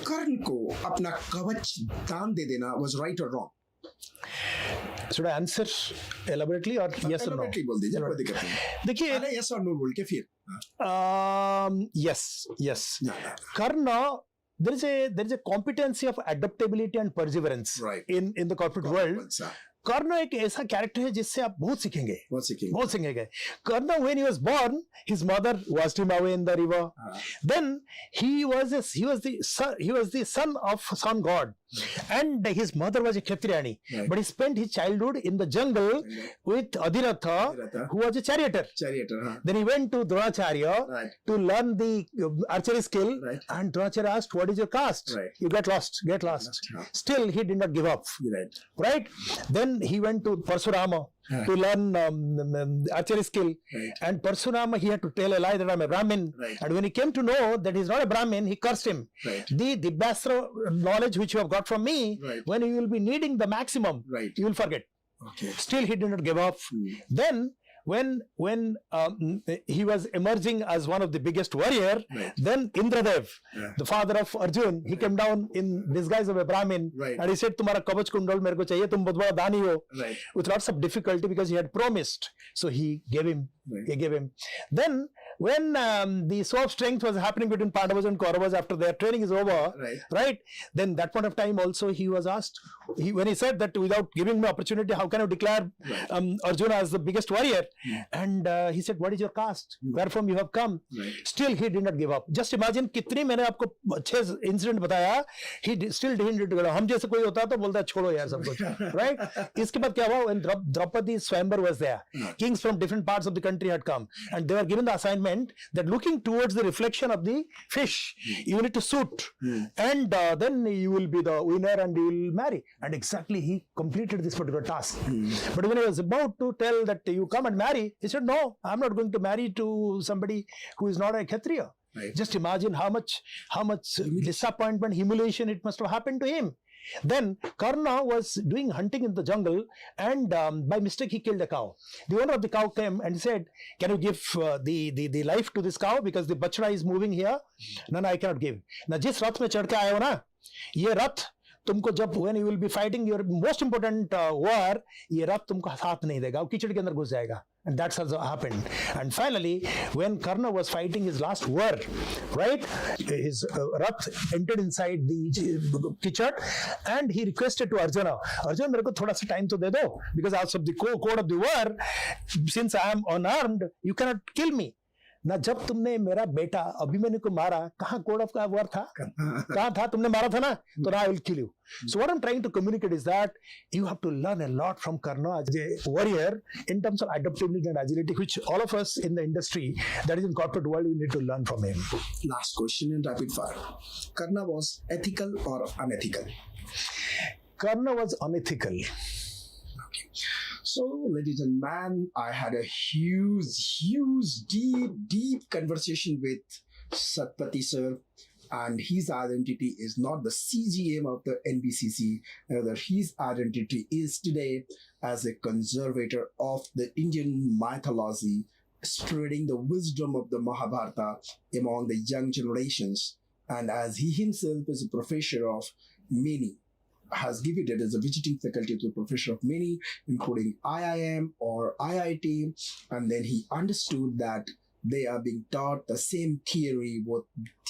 कर्ण को अपना कवच दान दे देना was right or wrong? Should I answer elaborately or yes or no? Elaborately बोल दीजिए, कोई दिक्कत नहीं। देखिए, पहले yes or no बोल के फिर yes. Karna, there is a competency of adaptability and perseverance, right, in the corporate world. Karna एक ऐसा कैरेक्टर है जिससे आप बहुत सीखेंगे, बहुत सीखेंगे। Karna, when he was born, his mother washed him away in the river. Then he was the son of sun god, and his mother was a Kshatriyani. Right. But he spent his childhood in the jungle with Adhiratha, who was a charioteer. Then he went to Dronacharya to learn the archery skill, and Dronacharya asked, "What is your caste?" You get lost. Still, he did not give up. Right? Then he went to Parshurama to learn archery skill, and Parshurama, he had to tell a lie that I'm a Brahmin, and when he came to know that he's not a Brahmin, he cursed him. The Divyastra knowledge which you have got from me, when you will be needing the maximum, you will forget. Still he did not give up. Then when he was emerging as one of the biggest warrior, then Indradev, the father of Arjun, he came down in disguise of a Brahmin, and he said, "Tumhara kavach kundal mere ko chahiye, tum bahut bada dani ho," with lots of difficulty because he had promised. So he gave him. Then when the show of strength was happening between Pandavas and Kauravas after their training is over, right? Then that point of time also he was asked, when he said that without giving me opportunity, how can I declare Arjuna as the biggest warrior? And he said, "What is your caste? Where from you have come?" Still he did not give up. Just imagine कितनी मैंने आपको अच्छे incident बताया, he still didn't give up. हम जैसे कोई होता तो बोलता छोड़ो यार सब कुछ, right? इसके बाद क्या हुआ? When Draupadi Swayamvar was there, kings from different parts of the country had come, and they were given the assignment meant that looking towards the reflection of the fish, you need to suit, and then you will be the winner and you will marry. And exactly he completed this particular task. But when he was about to tell that you come and marry, he said, no, I'm not going to marry to somebody who is not a Kshatriya. Right. Just imagine how much disappointment, humiliation it must have happened to him. Then Karna was doing hunting in the jungle, and by mistake he killed a cow. The owner of the cow came and said, can you give the life to this cow because the bachra is moving here? No, I cannot give. Now jis rath mein chढ़ के आए हो ना, ये रथ तुमको जब when you will be fighting your most important war, ये रथ तुमको साथ नहीं देगा, वो कीचड़ के अंदर घुस जाएगा. And that's how it happened. And finally, when Karna was fighting his last war, right, his rath entered inside the kichad, and he requested to Arjuna, Arjuna, मेरे को थोड़ा सा time तो दे दो, because as of the code of the war, since I am unarmed, you cannot kill me. ना जब तुमने मेरा बेटा अभिमन्यु को मारा, कहाँ कोड ऑफ का वार था, कहाँ था, तुमने मारा था ना, तो now I will kill you. So what I'm trying to communicate is that you have to learn a lot from Karna as a warrior in terms of adaptability and agility, which all of us in the industry, that is in corporate world, we need to learn from him. Last question in rapid fire. Karna was ethical or unethical? Karna was unethical. Okay. So, ladies and gentlemen, I had a huge, deep conversation with Satpathy sir, and his identity is not the CGM of the NBCC, rather his identity is today as a conservator of the Indian mythology, spreading the wisdom of the Mahabharata among the young generations, and as he himself is a professor of many, has given it as a visiting faculty to a professor of many, including IIM or IIT, and then he understood that they are being taught the same theory what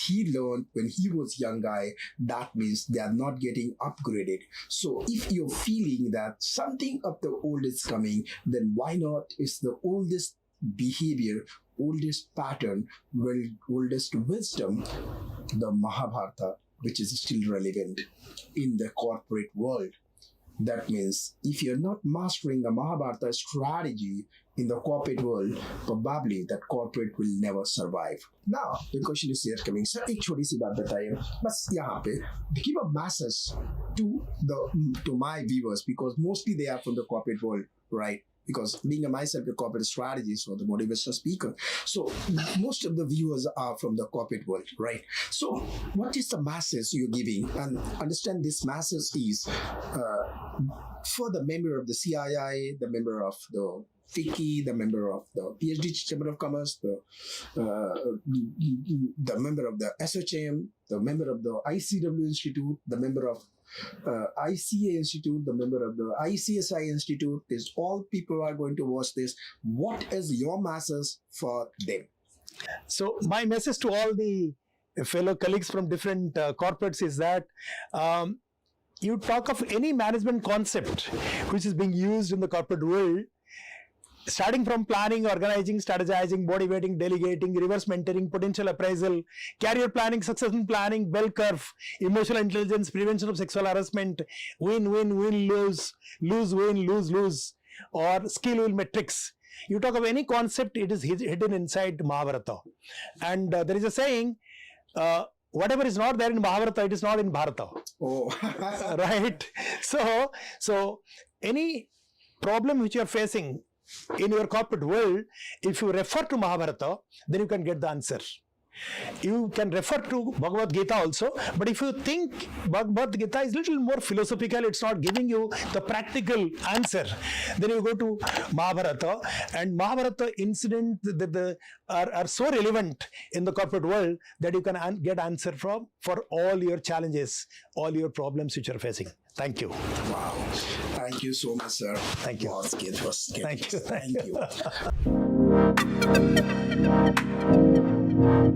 he learned when he was young guy. That means they are not getting upgraded. So if you're feeling that something of the old is coming, then why not? It's the oldest behavior, oldest pattern, oldest wisdom, the Mahabharata, which is still relevant in the corporate world. That means if you're not mastering the Mahabharata strategy in the corporate world, probably that corporate will never survive. Now, the question is here coming. Sir, एक छोटी सी बात बताइए बस यहाँ पे give a message to my viewers, because mostly they are from the corporate world, right? Because being myself a corporate strategist or the motivational speaker, so most of the viewers are from the corporate world, right? So what is the message you're giving? And understand this message is for the member of the CII, the member of the FICCI, the member of the PhD Chamber of Commerce, the member of the SHM, the member of the ICW Institute, the member of ICA Institute, the member of the ICSI Institute. Is all people are going to watch this. What is your message for them? So my message to all the fellow colleagues from different corporates is that you talk of any management concept which is being used in the corporate world, starting from planning, organizing, strategizing, motivating, delegating, reverse mentoring, potential appraisal, career planning, succession planning, bell curve, emotional intelligence, prevention of sexual harassment, win, lose, win, lose, or skill wheel metrics. You talk of any concept, it is hidden inside Mahabharata. And there is a saying, whatever is not there in Mahabharata, it is not in Bharata. Oh, right? So any problem which you are facing in your corporate world, if you refer to Mahabharata, then you can get the answer. You can refer to Bhagavad Gita also, but if you think Bhagavad Gita is little more philosophical, it's not giving you the practical answer, then you go to Mahabharata, and Mahabharata incidents are so relevant in the corporate world that you can get answer for all your challenges, all your problems which you are facing. Thank you. wow. Thank you so much, sir. Thank you. Thank you. Thank you.